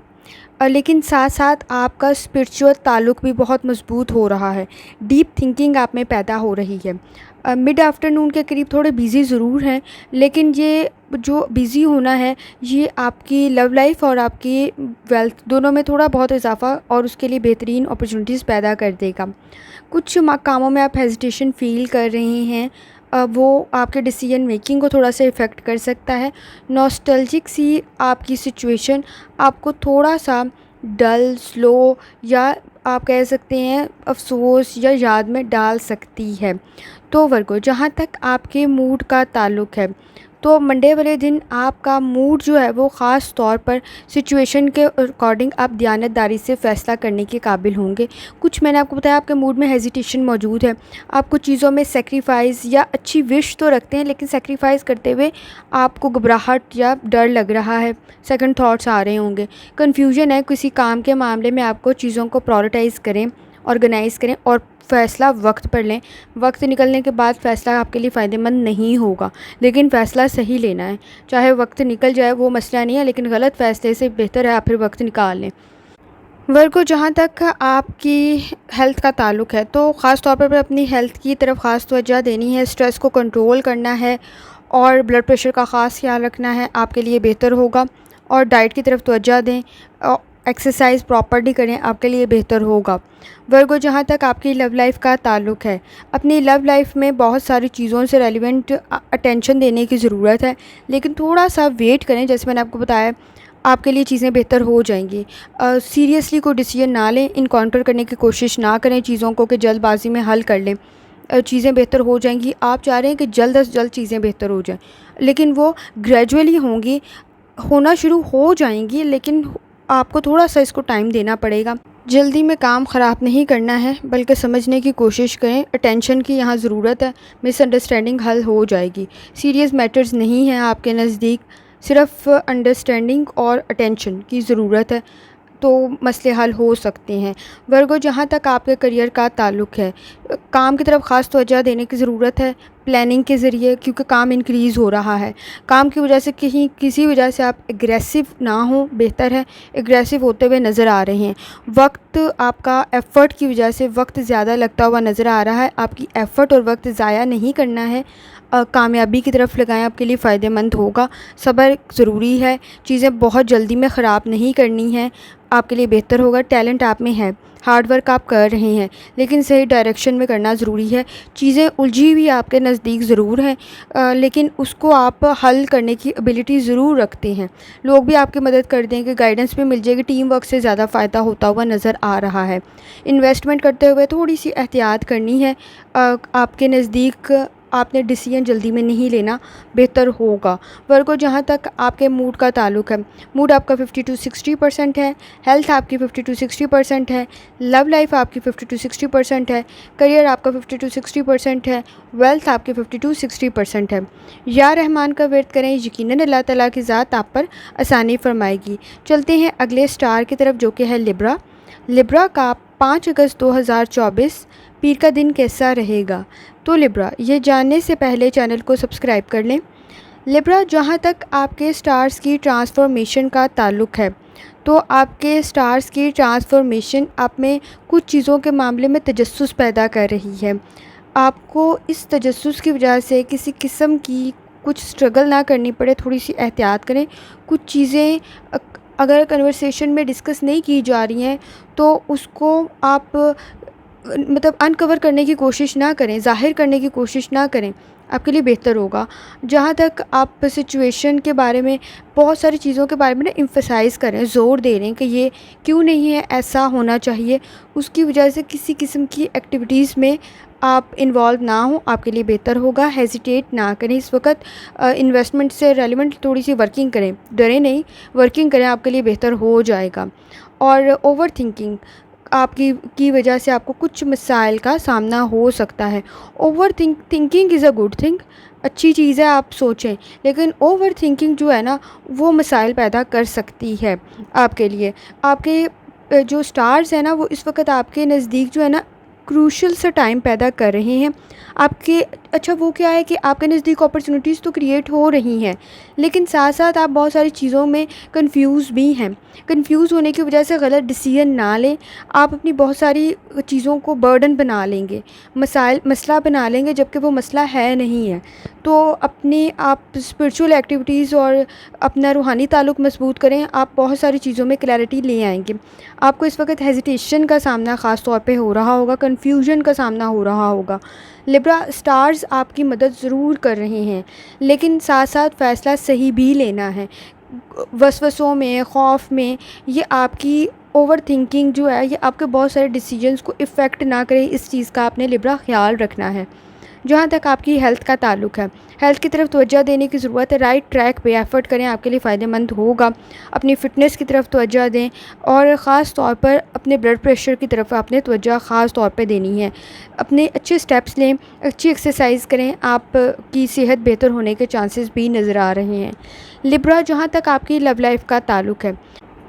लेकिन साथ साथ आपका स्पिरिचुअल ताल्लुक़ भी बहुत मज़बूत हो रहा है। डीप थिंकिंग आप में पैदा हो रही है। मिड आफ्टरनून के करीब थोड़े बिज़ी ज़रूर हैं, लेकिन ये जो बिज़ी होना है, ये आपकी लव लाइफ और आपकी वेल्थ दोनों में थोड़ा बहुत इजाफ़ा और उसके लिए बेहतरीन अपॉर्चुनिटीज़ पैदा कर देगा। कुछ कामों में आप हेजिटेशन फ़ील कर रहे हैं, वो आपके डिसीजन मेकिंग को थोड़ा सा इफ़ेक्ट कर सकता है। नॉस्टैल्जिक सी आपकी सिचुएशन आपको थोड़ा सा डल, स्लो, या आप कह सकते हैं अफ़सोस या याद में डाल सकती है। तो वर्गो, जहाँ तक आपके मूड का ताल्लुक़ है, तो मंडे वाले दिन आपका मूड जो है वो ख़ास तौर पर सिचुएशन के अकॉर्डिंग आप दयानतदारी से फ़ैसला करने के काबिल होंगे। कुछ मैंने आपको बताया आपके मूड में हेजिटेशन मौजूद है, आप कुछ चीज़ों में सेक्रीफाइस या अच्छी विश तो रखते हैं, लेकिन सेक्रीफाइस करते हुए आपको घबराहट या डर लग रहा है, सेकंड थॉट्स आ रहे होंगे, कन्फ्यूजन है किसी काम के मामले में। आपको चीज़ों को प्रायोरिटाइज़ करें, ऑर्गेनाइज़ करें और फ़ैसला वक्त पर लें। वक्त निकलने के बाद फ़ैसला आपके लिए फ़ायदेमंद नहीं होगा, लेकिन फ़ैसला सही लेना है। चाहे वक्त निकल जाए वो मसला नहीं है, लेकिन गलत फ़ैसले से बेहतर है आप फिर वक्त निकाल लें। वर्गो, जहाँ तक आपकी हेल्थ का ताल्लुक़ है, तो ख़ास तौर पर अपनी हेल्थ की तरफ ख़ास तवज्जो देनी है, स्ट्रेस को कंट्रोल करना है और ब्लड प्रेशर का ख़ास ख्याल रखना है, आपके लिए बेहतर होगा। और डाइट की तरफ तवज्जो दें, एक्सरसाइज प्रॉपर्ली करें, आपके लिए बेहतर होगा। वर्गो, जहाँ तक आपकी लव लाइफ का ताल्लुक़ है, अपनी लव लाइफ में बहुत सारी चीज़ों से रेलिवेंट अटेंशन देने की ज़रूरत है, लेकिन थोड़ा सा वेट करें। जैसे मैंने आपको बताया, आपके लिए चीज़ें बेहतर हो जाएंगी। सीरियसली कोई डिसीजन ना लें, इनकाउंटर करने की कोशिश ना करें चीज़ों को कि जल्दबाजी में हल कर लें। चीज़ें बेहतर हो जाएंगी। आप चाह रहे हैं कि जल्द अज जल्द चीज़ें बेहतर हो जाएं, लेकिन वो ग्रेजुअली होंगी, होना शुरू हो जाएंगी, लेकिन आपको थोड़ा सा इसको टाइम देना पड़ेगा। जल्दी में काम ख़राब नहीं करना है, बल्कि समझने की कोशिश करें। अटेंशन की यहाँ ज़रूरत है, मिसअंडरस्टैंडिंग हल हो जाएगी। सीरियस मैटर्स नहीं हैं आपके नज़दीक, सिर्फ अंडरस्टैंडिंग और अटेंशन की ज़रूरत है, तो मसले हल हो सकते हैं। वर्गो, जहाँ तक आपके करियर का ताल्लुक़ है, काम की तरफ ख़ास तवज्जो देने की ज़रूरत है प्लानिंग के ज़रिए, क्योंकि काम इंक्रीज़ हो रहा है। काम की वजह से किसी वजह से आप एग्रेसिव ना हो, बेहतर है। एग्रेसिव होते हुए नज़र आ रहे हैं। वक्त आपका एफ़र्ट की वजह से वक्त ज़्यादा लगता हुआ नज़र आ रहा है। आपकी एफ़र्ट और वक्त ज़ाया नहीं करना है, कामयाबी की तरफ लगाएं, आपके लिए फ़ायदेमंद होगा। सब्र ज़रूरी है, चीज़ें बहुत जल्दी में ख़राब नहीं करनी हैं, आपके लिए बेहतर होगा। टैलेंट आप में है, हार्ड वर्क आप कर रहे हैं, लेकिन सही डायरेक्शन में करना ज़रूरी है। चीज़ें उलझी हुई आपके नज़दीक ज़रूर हैं, लेकिन उसको आप हल करने की एबिलिटी ज़रूर रखते हैं। लोग भी आपकी मदद कर देंगे, गाइडेंस भी मिल जाएगी। टीम वर्क से ज़्यादा फ़ायदा होता हुआ नज़र आ रहा है। इन्वेस्टमेंट करते हुए थोड़ी सी एहतियात करनी है। आपके नज़दीक आपने डिसीजन जल्दी में नहीं लेना, बेहतर होगा। वर्गो, जहाँ तक आपके मूड का ताल्लुक़ है, मूड आपका 50 to 60% है, हेल्थ आपकी 50 to 60% है, लव लाइफ आपकी 50 to 60% है, करियर आपका 50 to 60% है, वेल्थ आपकी 50 to 60% है। या रहमान का वर्द करें, यकीनन अल्लाह ताला की ज़ात आप पर आसानी फरमाएगी। चलते हैं अगले स्टार की तरफ, जो कि है लिब्रा। लिब्रा का 5 अगस्त 2024 पीर का दिन कैसा रहेगा? तो लिब्रा, ये जानने से पहले चैनल को सब्सक्राइब कर लें। लिब्रा, जहाँ तक आपके स्टार्स की ट्रांसफॉर्मेशन का ताल्लुक़ है, तो आपके स्टार्स की ट्रांसफॉर्मेशन आप में कुछ चीज़ों के मामले में तजस्सुस पैदा कर रही है। आपको इस तजस्सुस की वजह से किसी किस्म की कुछ स्ट्रगल ना करनी पड़े, थोड़ी सी एहतियात करें। कुछ चीज़ें अगर कन्वर्सेशन में डिस्कस नहीं की जा रही हैं, तो उसको आप मतलब अनकवर करने की कोशिश ना करें, ज़ाहिर करने की कोशिश ना करें, आपके लिए बेहतर होगा। जहाँ तक आप सिचुएशन के बारे में, बहुत सारी चीज़ों के बारे में ना एम्फसाइज़ करें, ज़ोर दे रहे हैं कि ये क्यों नहीं है, ऐसा होना चाहिए। उसकी वजह से किसी किस्म की एक्टिविटीज़ में आप इन्वॉल्व ना हो, आपके लिए बेहतर होगा। हेजिटेट ना करें इस वक्त। इन्वेस्टमेंट से रेलिवेंट थोड़ी सी वर्किंग करें, डरें नहीं, वर्किंग करें, आपके लिए बेहतर हो जाएगा। और ओवर थिंकिंग आपकी की वजह से आपको कुछ मसाइल का सामना हो सकता है। Thinking is a good thing, अच्छी चीज़ है, आप सोचें, लेकिन ओवर थिंकिंग जो है ना, वो मसाइल पैदा कर सकती है आपके लिए। आपके जो स्टार्स हैं ना, वो इस वक्त आपके नज़दीक जो है ना, क्रूशल सा टाइम पैदा कर रहे हैं आपके। अच्छा, वो क्या है कि आपके नज़दीक अपॉर्चुनिटीज़ तो क्रिएट हो रही हैं, लेकिन साथ साथ आप बहुत सारी चीज़ों में कंफ्यूज भी हैं। कंफ्यूज होने की वजह से गलत डिसीजन ना लें। आप अपनी बहुत सारी चीज़ों को बर्डन बना लेंगे, मसला बना लेंगे, जबकि वो मसला है नहीं है। तो अपने आप स्पिरिचुअल एक्टिविटीज़ और अपना रूहानी ताल्लुक़ मजबूत करें, आप बहुत सारी चीज़ों में क्लैरिटी ले आएंगे। आपको इस वक्त हेजिटेशन का सामना ख़ास तौर पे हो रहा होगा, कन्फ्यूजन का सामना हो रहा होगा। लिब्रा, स्टार्स आपकी मदद ज़रूर कर रहे हैं, लेकिन साथ साथ फ़ैसला सही भी लेना है। वसवसों में, खौफ में, ये आपकी ओवर थिंकिंग जो है, ये आपके बहुत सारे डिसीजंस को इफ़ेक्ट ना करे, इस चीज़ का आपने लिब्रा ख्याल रखना है। जहाँ तक आपकी हेल्थ का ताल्लुक़ है, हेल्थ की तरफ तवज्जो देने की ज़रूरत है। राइट ट्रैक पे एफ़र्ट करें, आपके लिए फ़ायदेमंद होगा। अपनी फ़िटनेस की तरफ तवज्जो दें, और ख़ास तौर पर अपने ब्लड प्रेशर की तरफ आपने तवज्जो ख़ास तौर पे देनी है। अपने अच्छे स्टेप्स लें, अच्छी एक्सरसाइज करें, आपकी सेहत बेहतर होने के चांसेस भी नज़र आ रहे हैं। लिब्रा, जहाँ तक आपकी लव लाइफ का ताल्लुक़ है,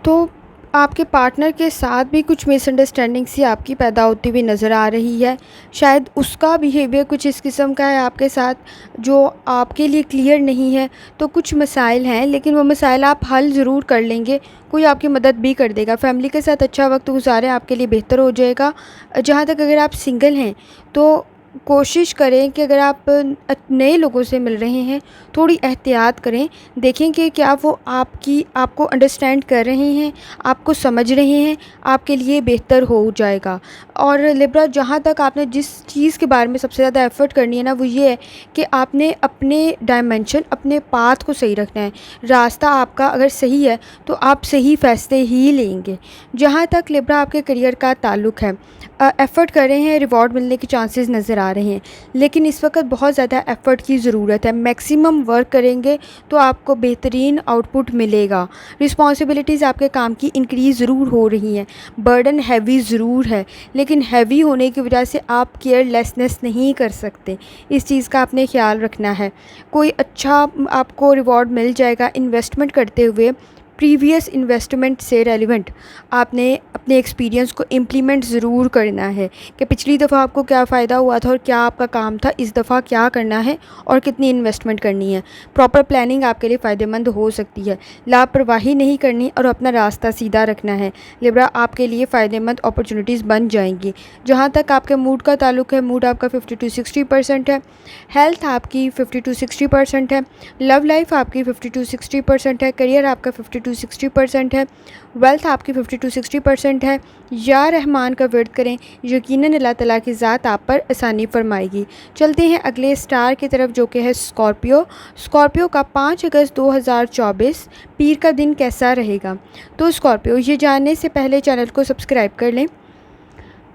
तो आपके पार्टनर के साथ भी कुछ मिसअंडरस्टैंडिंग सी आपकी पैदा होती हुई नज़र आ रही है। शायद उसका बिहेवियर कुछ इस किस्म का है आपके साथ, जो आपके लिए क्लियर नहीं है। तो कुछ मसाइल हैं, लेकिन वो मसाइल आप हल ज़रूर कर लेंगे, कोई आपकी मदद भी कर देगा। फैमिली के साथ अच्छा वक्त गुजारें, आपके लिए बेहतर हो जाएगा। जहाँ तक अगर आप सिंगल हैं, तो कोशिश करें कि अगर आप नए लोगों से मिल रहे हैं, थोड़ी एहतियात करें, देखें कि क्या वो आपको अंडरस्टैंड कर रहे हैं, आपको समझ रहे हैं, आपके लिए बेहतर हो जाएगा। और लिब्रा, जहाँ तक आपने जिस चीज़ के बारे में सबसे ज़्यादा एफ़र्ट करनी है ना, वो ये है कि आपने अपने डायमेंशन, अपने पाथ को सही रखना है। रास्ता आपका अगर सही है, तो आप सही फ़ैसले ही लेंगे। जहाँ तक लिब्रा आपके करियर का ताल्लुक़ है, एफ़र्ट कर रहे हैं, रिवॉर्ड मिलने के चांसेस नज़र आ रहे हैं, लेकिन इस वक्त बहुत ज़्यादा एफ़र्ट की ज़रूरत है। मैक्सिमम वर्क करेंगे तो आपको बेहतरीन आउटपुट मिलेगा। रिस्पॉन्सिबिलिटीज़ आपके काम की इंक्रीज़ ज़रूर हो रही हैं, बर्डन हैवी ज़रूर है, लेकिन हैवी होने की वजह से आप केयरलेसनेस नहीं कर सकते। इस चीज़ का आपने ख्याल रखना है। कोई अच्छा आपको रिवॉर्ड मिल जाएगा इन्वेस्टमेंट करते हुए, प्रीवियस इन्वेस्टमेंट से रेलिवेंट आपने अपने एक्सपीरियंस को इम्प्लीमेंट ज़रूर करना है कि पिछली दफ़ा आपको क्या फ़ायदा हुआ था और क्या आपका काम था, इस दफ़ा क्या करना है और कितनी इन्वेस्टमेंट करनी है। प्रॉपर प्लानिंग आपके लिए फ़ायदेमंद हो सकती है। लापरवाही नहीं करनी और अपना रास्ता सीधा रखना है। लिब्रा, आपके लिए फ़ायदेमंद अपॉर्चुनिटीज़ बन जाएंगी। जहाँ तक आपके मूड का ताल्लुक है, मूड आपका 50 to 60% है। हेल्थ आपकी 50 to 60% है। लव लाइफ आपकी 50 to 60% है। करियर आपका 50 to 60% है। वेल्थ आपकी 50 to 60% है। या रहमान का वर्द करें, यकीनन अल्लाह ताला की ज़ात आप पर आसानी फरमाएगी। चलते हैं अगले स्टार की तरफ, जो कि है स्कॉर्पियो। स्कॉर्पियो का 5 अगस्त 2024 पीर का दिन कैसा रहेगा? तो स्कॉर्पियो, ये जानने से पहले चैनल को सब्सक्राइब कर लें।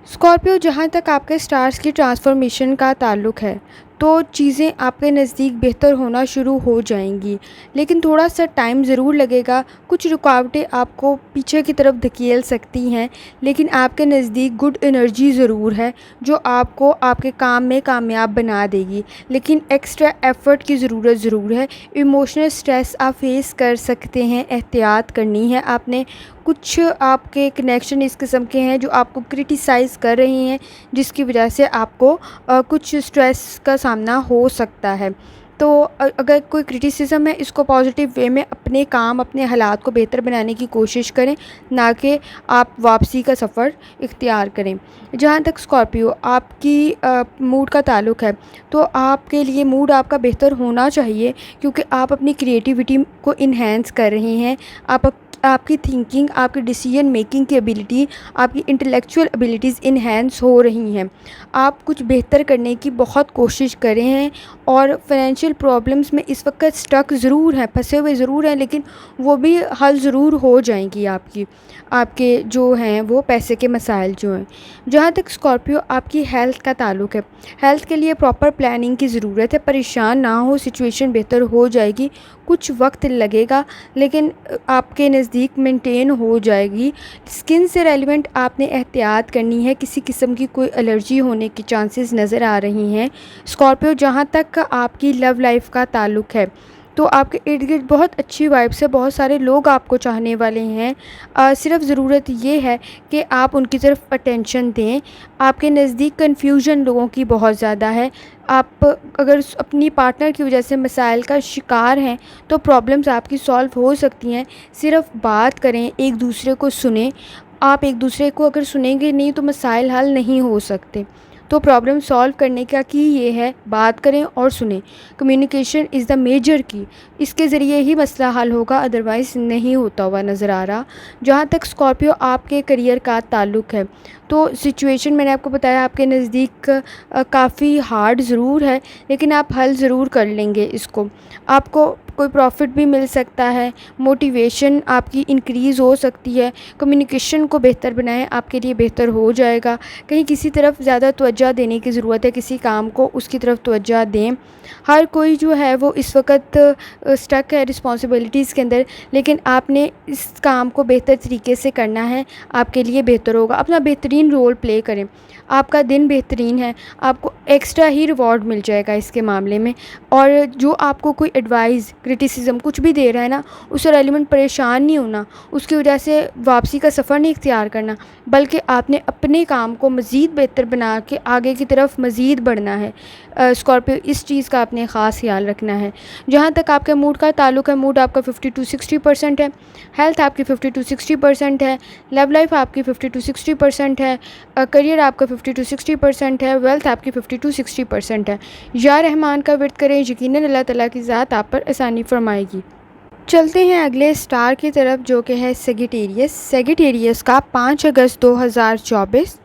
स्कॉर्पियो, जहाँ तक आपके स्टार्स की ट्रांसफॉर्मेशन का ताल्लुक़ है, तो चीज़ें आपके नज़दीक बेहतर होना शुरू हो जाएंगी, लेकिन थोड़ा सा टाइम ज़रूर लगेगा। कुछ रुकावटें आपको पीछे की तरफ धकेल सकती हैं, लेकिन आपके नज़दीक गुड एनर्जी ज़रूर है जो आपको आपके काम में कामयाब बना देगी, लेकिन एक्स्ट्रा एफ़र्ट की ज़रूरत ज़रूर है। इमोशनल स्ट्रेस आप फेस कर सकते हैं, एहतियात करनी है आपने। कुछ आपके कनेक्शन इस किस्म के हैं जो आपको क्रिटिसाइज़ कर रहे हैं, जिसकी वजह से आपको कुछ स्ट्रेस का सामना हो सकता है। तो अगर कोई क्रिटिसिज्म है, इसको पॉजिटिव वे में अपने काम, अपने हालात को बेहतर बनाने की कोशिश करें, ना कि आप वापसी का सफ़र इख्तियार करें। जहाँ तक स्कॉर्पियो आपकी मूड का ताल्लुक़ है, तो आपके लिए मूड आपका बेहतर होना चाहिए, क्योंकि आप अपनी क्रिएटिविटी को इन्हेंस कर रहे हैं। आपकी थिंकिंग, आपकी डिसीजन मेकिंग की एबिलिटी, आपकी इंटेलेक्चुअल एबिलिटीज़ इन्हेंस हो रही हैं। आप कुछ बेहतर करने की बहुत कोशिश कर रहे हैं और फाइनेंशियल प्रॉब्लम्स में इस वक्त स्टक ज़रूर हैं, फंसे हुए ज़रूर हैं, लेकिन वो भी हल ज़रूर हो जाएंगी आपके जो हैं वो पैसे के मसाइल जो हैं। जहाँ तक स्कॉर्पियो आपकी हेल्थ का ताल्लुक़ है, हेल्थ के लिए प्रॉपर प्लानिंग की ज़रूरत है। परेशान ना हो, सिचुएशन बेहतर हो जाएगी। कुछ वक्त लगेगा, लेकिन आपके नज़दीक मेंटेन हो जाएगी। स्किन से रेलिवेंट आपने एहतियात करनी है, किसी किस्म की कोई एलर्जी होने की चांसेस नज़र आ रही हैं। स्कॉर्पियो, जहाँ तक आपकी लव लाइफ का ताल्लुक़ है, तो आपके इर्द गिर्द बहुत अच्छी वाइब्स है, बहुत सारे लोग आपको चाहने वाले हैं। सिर्फ ज़रूरत ये है कि आप उनकी तरफ अटेंशन दें। आपके नज़दीक कन्फ्यूजन लोगों की बहुत ज़्यादा है। आप अगर अपनी पार्टनर की वजह से मसाइल का शिकार हैं, तो प्रॉब्लम्स आपकी सॉल्व हो सकती हैं। सिर्फ बात करें, एक दूसरे को सुनें। आप एक दूसरे को अगर सुनेंगे नहीं तो मसाइल हल नहीं हो सकते। तो प्रॉब्लम सॉल्व करने का की ये है, बात करें और सुनें। कम्युनिकेशन इज़ द मेजर की। इसके ज़रिए ही मसला हल होगा, अदरवाइज़ नहीं होता हुआ नज़र आ रहा। जहाँ तक स्कॉर्पियो आपके करियर का ताल्लुक़ है, तो सिचुएशन मैंने आपको बताया आपके नज़दीक काफ़ी हार्ड ज़रूर है, लेकिन आप हल ज़रूर कर लेंगे इसको। आपको कोई प्रॉफिट भी मिल सकता है, मोटिवेशन आपकी इंक्रीज़ हो सकती है। कम्युनिकेशन को बेहतर बनाएं, आपके लिए बेहतर हो जाएगा। कहीं किसी तरफ ज़्यादा तवज्जो देने की ज़रूरत है, किसी काम को उसकी तरफ तवज्जो दें। हर कोई जो है वो इस वक्त स्टक है रिस्पॉन्सिबिलिटीज़ के अंदर, लेकिन आपने इस काम को बेहतर तरीके से करना है, आपके लिए बेहतर होगा। अपना बेहतरीन रोल प्ले करें। आपका दिन बेहतरीन है, आपको एक्स्ट्रा ही रिवॉर्ड मिल जाएगा इसके मामले में। और जो आपको कोई एडवाइस, क्रिटिसिज्म कुछ भी दे रहा है ना, उससे रेलिवेंट परेशान नहीं होना, उसकी वजह से वापसी का सफ़र नहीं इख्तियार करना, बल्कि आपने अपने काम को मज़ीद बेहतर बना के आगे की तरफ मज़ीद बढ़ना है। स्कॉर्पियो, इस चीज़ का आपने ख़ास ख्याल रखना है। जहाँ तक आपके मूड का ताल्लुक़ है, मूड आपका 50 to 60% है। हेल्थ आपकी 50 to 60% है। लव लाइफ आपकी 50 to 60% है। करियर आपका 50 to 60% है। वेल्थ आपकी 50 to 60% है। या रहमान का वर्द करें, यकीनन अल्लाह ताला की ज़ात आप पर आसानी फरमाएगी। चलते हैं अगले स्टार की तरफ, जो कि है सेजिटेरियस। सेजिटेरियस का 5 अगस्त 2024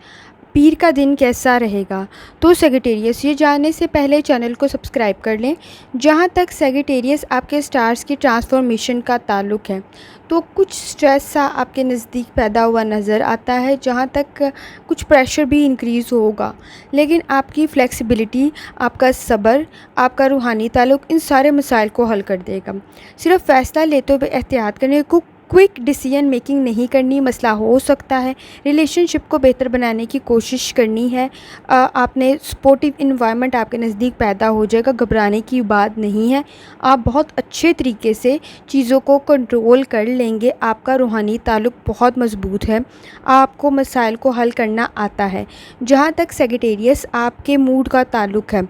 पीर का दिन कैसा रहेगा? तो सेजिटेरियस, ये जानने से पहले चैनल को सब्सक्राइब कर लें। जहाँ तक सेजिटेरियस आपके स्टार्स की ट्रांसफॉर्मेशन का ताल्लुक़ है, तो कुछ स्ट्रेस सा आपके नज़दीक पैदा हुआ नज़र आता है, जहाँ तक कुछ प्रेशर भी इंक्रीज़ होगा। लेकिन आपकी फ्लेक्सिबिलिटी, आपका सब्र, आपका रूहानी ताल्लुक़ इन सारे मसाइल को हल कर देगा। सिर्फ़ फ़ैसला लेते हुए एहतियात करने को, क्विक डिसीजन मेकिंग नहीं करनी, मसला हो सकता है। रिलेशनशिप को बेहतर बनाने की कोशिश करनी है। आपने सपोर्टिव इन्वायरमेंट आपके नज़दीक पैदा हो जाएगा, घबराने की बात नहीं है। आप बहुत अच्छे तरीके से चीज़ों को कंट्रोल कर लेंगे। आपका रूहानी ताल्लुक़ बहुत मज़बूत है, आपको मसाइल को हल करना आता है। जहाँ तक सेजिटेरियस आपके मूड का ताल्लुक़ है,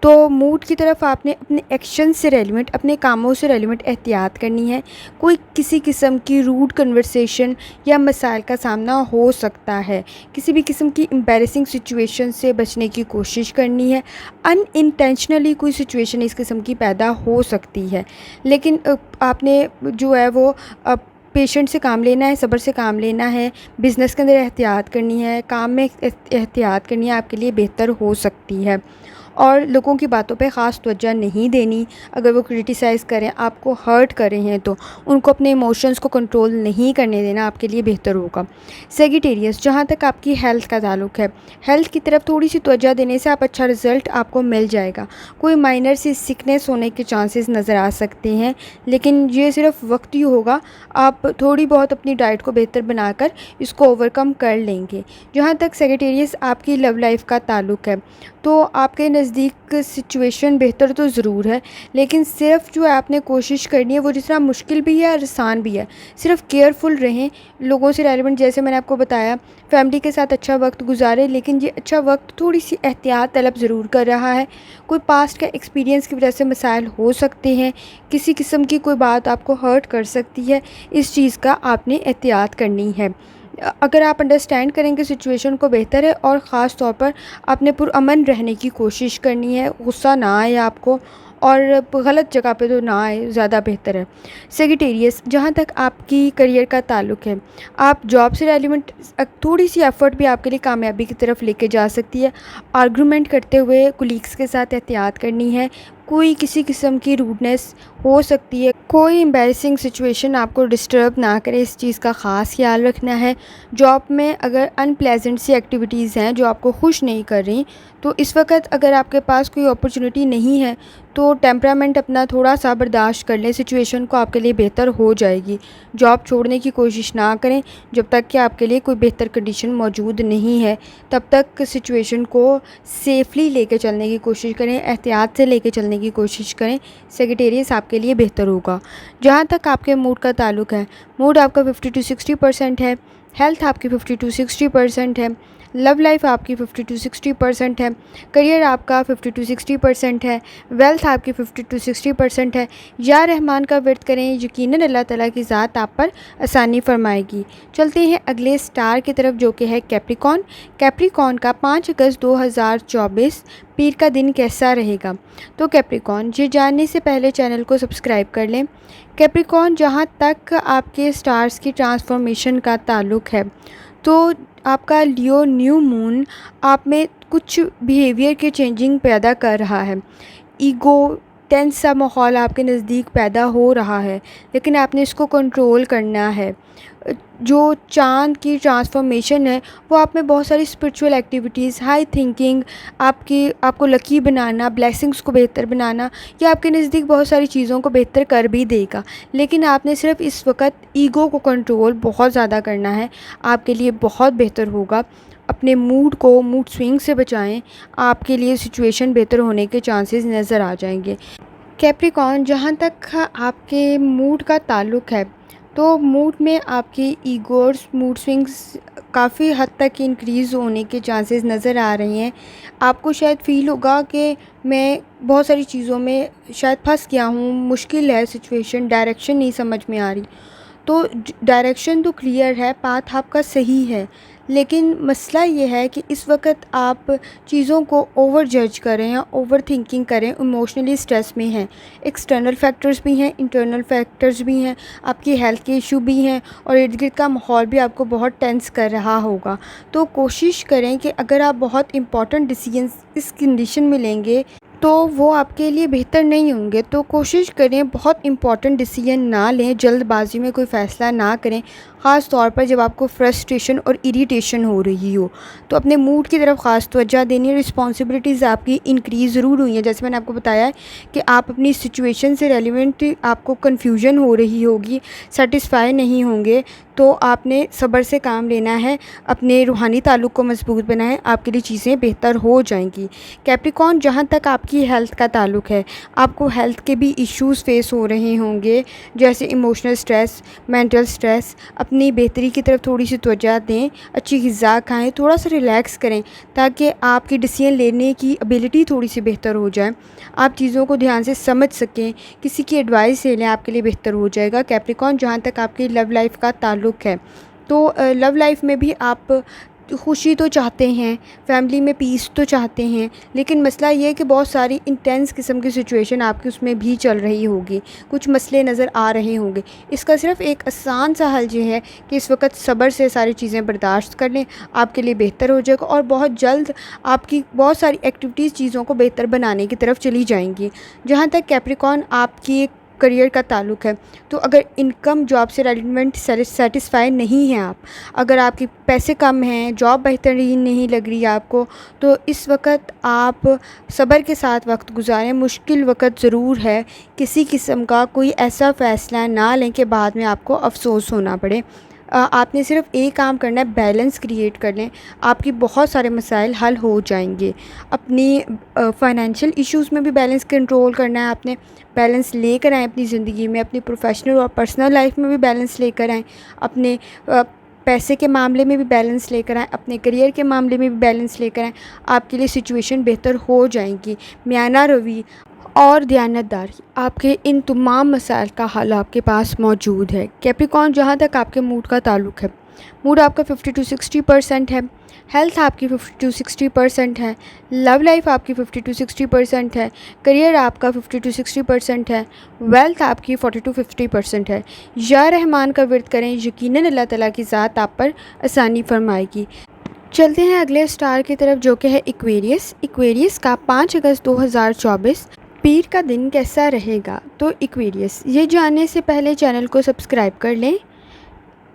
तो मूड की तरफ आपने अपने एक्शन से रेलिवेंट, अपने कामों से रेलिवेंट एहतियात करनी है। कोई किसी किस्म की रूड कन्वर्सेशन या मसाइल का सामना हो सकता है। किसी भी किस्म की एम्बैरेसिंग सिचुएशन से बचने की कोशिश करनी है। अनइंटेंशनली कोई सिचुएशन इस किस्म की पैदा हो सकती है, लेकिन आपने जो है वो पेशेंट से काम लेना है, सब्र से काम लेना है। बिज़नेस के अंदर एहतियात करनी है, काम में एहतियात करनी है, आपके लिए बेहतर हो सकती है। और लोगों की बातों पे ख़ास तवज्जो नहीं देनी। अगर वो क्रिटिसाइज़ करें, आपको हर्ट कर रहे हैं, तो उनको अपने इमोशंस को कंट्रोल नहीं करने देना, आपके लिए बेहतर होगा। सेजिटेरियस, जहाँ तक आपकी हेल्थ का ताल्लुक़ है, हेल्थ की तरफ थोड़ी सी तवज्जो देने से आप अच्छा रिज़ल्ट आपको मिल जाएगा। कोई माइनर सी सिकनेस होने के चांसेस नज़र आ सकते हैं, लेकिन ये सिर्फ वक्ती होगा। आप थोड़ी बहुत अपनी डाइट को बेहतर बनाकर इसको ओवरकम कर लेंगे। जहाँ तक सेजिटेरियस आपकी लव लाइफ का ताल्लुक़ है, तो आपके नज़दीक सिचुएशन बेहतर तो ज़रूर है, लेकिन सिर्फ़ जो है आपने कोशिश करनी है वो जितना मुश्किल भी है और आसान भी है। सिर्फ़ केयरफुल रहें, लोगों से रेलेवेंट, जैसे मैंने आपको बताया, फैमिली के साथ अच्छा वक्त गुजारें, लेकिन ये अच्छा वक्त थोड़ी सी एहतियात तलब ज़रूर कर रहा है। कोई पास्ट का एक्सपीरियंस की वजह से मसाइल हो सकते हैं, किसी किस्म की कोई बात आपको हर्ट कर सकती है, इस चीज़ का आपने एहतियात करनी है। अगर आप अंडरस्टैंड करेंगे सिचुएशन को, बेहतर है। और ख़ास तौर पर आपने पुरअमन रहने की कोशिश करनी है, गुस्सा ना आए आपको, और गलत जगह पे तो ना आए, ज़्यादा बेहतर है। सेजिटेरियस, जहाँ तक आपकी करियर का ताल्लुक़ है, आप जॉब से रेलिवेंट थोड़ी सी एफ़र्ट भी आपके लिए कामयाबी की तरफ लेके जा सकती है। आर्गुमेंट करते हुए कुलीग्स के साथ एहतियात करनी है। कोई किसी किस्म की रूडनेस हो सकती है, कोई एम्बैरेसिंग सिचुएशन आपको डिस्टर्ब ना करे, इस चीज़ का ख़ास ख्याल रखना है। जॉब में अगर अनप्लेजेंट सी एक्टिविटीज़ हैं जो आपको खुश नहीं कर रही, तो इस वक्त अगर आपके पास कोई अपॉर्चुनिटी नहीं है, तो टेम्परामेंट अपना थोड़ा सा बर्दाश्त कर लें, सिचुएशन को आपके लिए बेहतर हो जाएगी। जॉब छोड़ने की कोशिश ना करें जब तक कि आपके लिए कोई बेहतर कंडीशन मौजूद नहीं है। तब तक सिचुएशन को सेफली लेके चलने की कोशिश करें, एहतियात से लेके चलने की कोशिश करें। सेजिटेरियस आपके लिए बेहतर होगा। जहाँ तक आपके मूड का ताल्लुक़ है, मूड आपका 50 to 60% है, हेल्थ आपकी 50 to 60% है, लव लाइफ आपकी 50 to 60% है, करियर आपका 50 to 60% है, वेल्थ आपकी 50 to 60% है। या रहमान का वर्द करें, यकीनन अल्लाह ताला की ज़ात आप पर आसानी फरमाएगी। चलते हैं अगले स्टार की तरफ, जो कि है कैप्रिकॉर्न। कैप्रिकॉर्न का 5 अगस्त 2024 पीर का दिन कैसा रहेगा? तो कैप्रिकॉर्न, ये जानने से पहले चैनल को सब्सक्राइब कर लें। कैप्रिकॉर्न, जहाँ तक आपके स्टार्स की ट्रांसफॉर्मेशन का ताल्लुक़ है, तो आपका लियो न्यू मून आप में कुछ बिहेवियर के चेंजिंग पैदा कर रहा है। ईगो टेंस सा माहौल आपके नज़दीक पैदा हो रहा है, लेकिन आपने इसको कंट्रोल करना है। जो चाँद की ट्रांसफॉर्मेशन है, वो आप में बहुत सारी स्पिरिचुअल एक्टिविटीज़, हाई थिंकिंग, आपको लकी बनाना, ब्लेसिंग्स को बेहतर बनाना, या आपके नज़दीक बहुत सारी चीज़ों को बेहतर कर भी देगा। लेकिन आपने सिर्फ इस वक्त ईगो को कंट्रोल बहुत ज़्यादा करना है, आपके लिए बहुत बेहतर होगा। अपने मूड को मूड स्विंग से बचाएं, आपके लिए सिचुएशन बेहतर होने के चांसेस नज़र आ जाएंगे। कैप्रिकॉर्न, जहाँ तक आपके मूड का ताल्लुक़ है, तो मूड में आपकी ईगो और मूड स्विंग्स काफ़ी हद तक इंक्रीज़ होने के चांसेस नज़र आ रहे हैं। आपको शायद फ़ील होगा कि मैं बहुत सारी चीज़ों में शायद फंस गया हूँ, मुश्किल है सिचुएशन, डायरेक्शन नहीं समझ में आ रही। तो डायरेक्शन तो क्लियर है, पाथ आपका सही है, लेकिन मसला ये है कि इस वक्त आप चीज़ों को ओवर जज करें या ओवर थिंकिंग करें, इमोशनली स्ट्रेस में हैं। एक्सटर्नल फैक्टर्स भी हैं, इंटरनल फैक्टर्स भी हैं, आपकी हेल्थ के इशू भी हैं, और इर्द गिर्द का माहौल भी आपको बहुत टेंस कर रहा होगा। तो कोशिश करें कि अगर आप बहुत इंपॉर्टेंट डिसीजंस इस कंडीशन में लेंगे, तो वो आपके लिए बेहतर नहीं होंगे। तो कोशिश करें बहुत इम्पॉर्टेंट डिसीजन ना लें, जल्दबाजी में कोई फ़ैसला ना करें, ख़ास तौर पर जब आपको फ्रस्ट्रेशन और इरिटेशन हो रही हो। तो अपने मूड की तरफ ख़ास तवज्जो देनी है। रिस्पॉन्सिबिलिटीज़ आपकी इंक्रीज़ ज़रूर हुई हैं, जैसे मैंने आपको बताया है कि आप अपनी सिचुएशन से रेलिवेंट आपको कन्फ्यूजन हो रही होगी, सेटिस्फाई नहीं होंगे, तो आपने सब्र से काम लेना है, अपने रूहानी ताल्लुक़ को मज़बूत बनाएं, आपके लिए चीज़ें बेहतर हो जाएंगी। कैप्रिकॉर्न, जहाँ तक आपकी हेल्थ का ताल्लुक़ है, आपको हेल्थ के भी इश्यूज़ फेस हो रहे होंगे, जैसे इमोशनल स्ट्रेस, मेंटल स्ट्रेस। अपनी बेहतरी की तरफ थोड़ी सी तवज्जो दें, अच्छी ग़िज़ा खाएँ, थोड़ा सा रिलैक्स करें ताकि आपकी डिसीजन लेने की एबिलिटी थोड़ी सी बेहतर हो जाए, आप चीज़ों को ध्यान से समझ सकें, किसी की एडवाइस ले लें, आपके लिए बेहतर हो जाएगा। कैप्रिकॉर्न, जहाँ तक आपकी लव लाइफ का ताल्लुक़ है, तो लव लाइफ में भी आप खुशी तो चाहते हैं, फैमिली में पीस तो चाहते हैं, लेकिन मसला ये है कि बहुत सारी इंटेंस किस्म की सिचुएशन आपकी उसमें भी चल रही होगी, कुछ मसले नज़र आ रहे होंगे। इसका सिर्फ़ एक आसान सा हल ये है कि इस वक्त सब्र से सारी चीज़ें बर्दाश्त कर लें, आपके लिए बेहतर हो जाएगा और बहुत जल्द आपकी बहुत सारी एक्टिविटीज़ चीज़ों को बेहतर बनाने की तरफ चली जाएंगी। जहाँ तक कैप्रिकॉर्न आपकी करियर का ताल्लुक़ है, तो अगर इनकम जॉब से रेलिवेंट सेटिस्फाई नहीं हैं आप, अगर आपके पैसे कम हैं, जॉब बेहतरीन नहीं लग रही आपको, तो इस वक्त आप सब्र के साथ वक्त गुजारें। मुश्किल वक्त ज़रूर है, किसी किस्म का कोई ऐसा फ़ैसला ना लें कि बाद में आपको अफसोस होना पड़े। आपने सिर्फ एक काम करना है, बैलेंस क्रिएट कर लें, आपकी बहुत सारे मसाइल हल हो जाएंगे। अपनी फ़ाइनेंशियल इश्यूज़ में भी बैलेंस कंट्रोल करना है, आपने बैलेंस लेकर आएँ अपनी ज़िंदगी में, अपनी प्रोफेशनल और पर्सनल लाइफ में भी बैलेंस लेकर आएँ, अपने पैसे के मामले में भी बैलेंस लेकर आएँ, अपने करियर के मामले में भी बैलेंस लेकर आएँ, आपके लिए सिचुएशन बेहतर हो जाएंगी। मियाना रवि और दयानतदारी, आपके इन तमाम मसाइल का हल आपके पास मौजूद है। कैप्रिकॉर्न, जहाँ तक आपके मूड का ताल्लुक़ है, मूड आपका 50 to 60% है, हेल्थ आपकी 50 to 60% है, लव लाइफ आपकी 50 to 60% है, करियर आपका 50 to 60% है, वेल्थ आपकी 40 to 50% है। या रहमान का विर्द करें, यकीनन अल्लाह ताला की ज़ात आप पर आसानी फरमाएगी। चलते हैं अगले स्टार की तरफ, जो कि है एक्वेरियस। एक्वेरियस का 5 अगस्त 2024 पीर का दिन कैसा रहेगा। तो एक्वेरियस, ये जानने से पहले चैनल को सब्सक्राइब कर लें।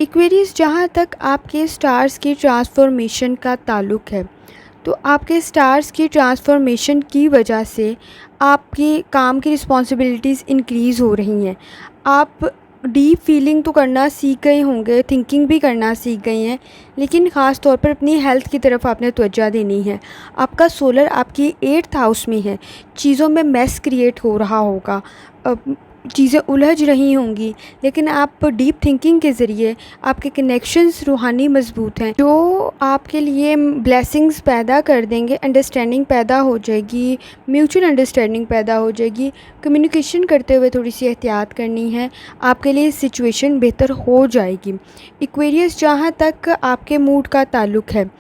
एक्वेरियस, जहाँ तक आपके स्टार्स की ट्रांसफॉर्मेशन का ताल्लुक़ है, तो आपके स्टार्स की ट्रांसफॉर्मेशन की वजह से आपके काम की रिस्पॉन्सिबिलिटीज़ इंक्रीज़ हो रही हैं। आप डीप फीलिंग तो करना सीख गए होंगे, थिंकिंग भी करना सीख गए हैं, लेकिन ख़ास तौर पर अपनी हेल्थ की तरफ आपने तवज्जो देनी है। आपका सोलर आपकी 8th हाउस में है, चीज़ों में मैस क्रिएट हो रहा होगा, चीज़ें उलझ रही होंगी, लेकिन आप डीप थिंकिंग के ज़रिए आपके कनेक्शंस रूहानी मज़बूत हैं, जो आपके लिए ब्लेसिंग्स पैदा कर देंगे। अंडरस्टैंडिंग पैदा हो जाएगी, म्यूचुअल अंडरस्टैंडिंग पैदा हो जाएगी। कम्युनिकेशन करते हुए थोड़ी सी एहतियात करनी है, आपके लिए सिचुएशन बेहतर हो जाएगी। एक्वेरियस, जहाँ तक आपके मूड का ताल्लुक़ है,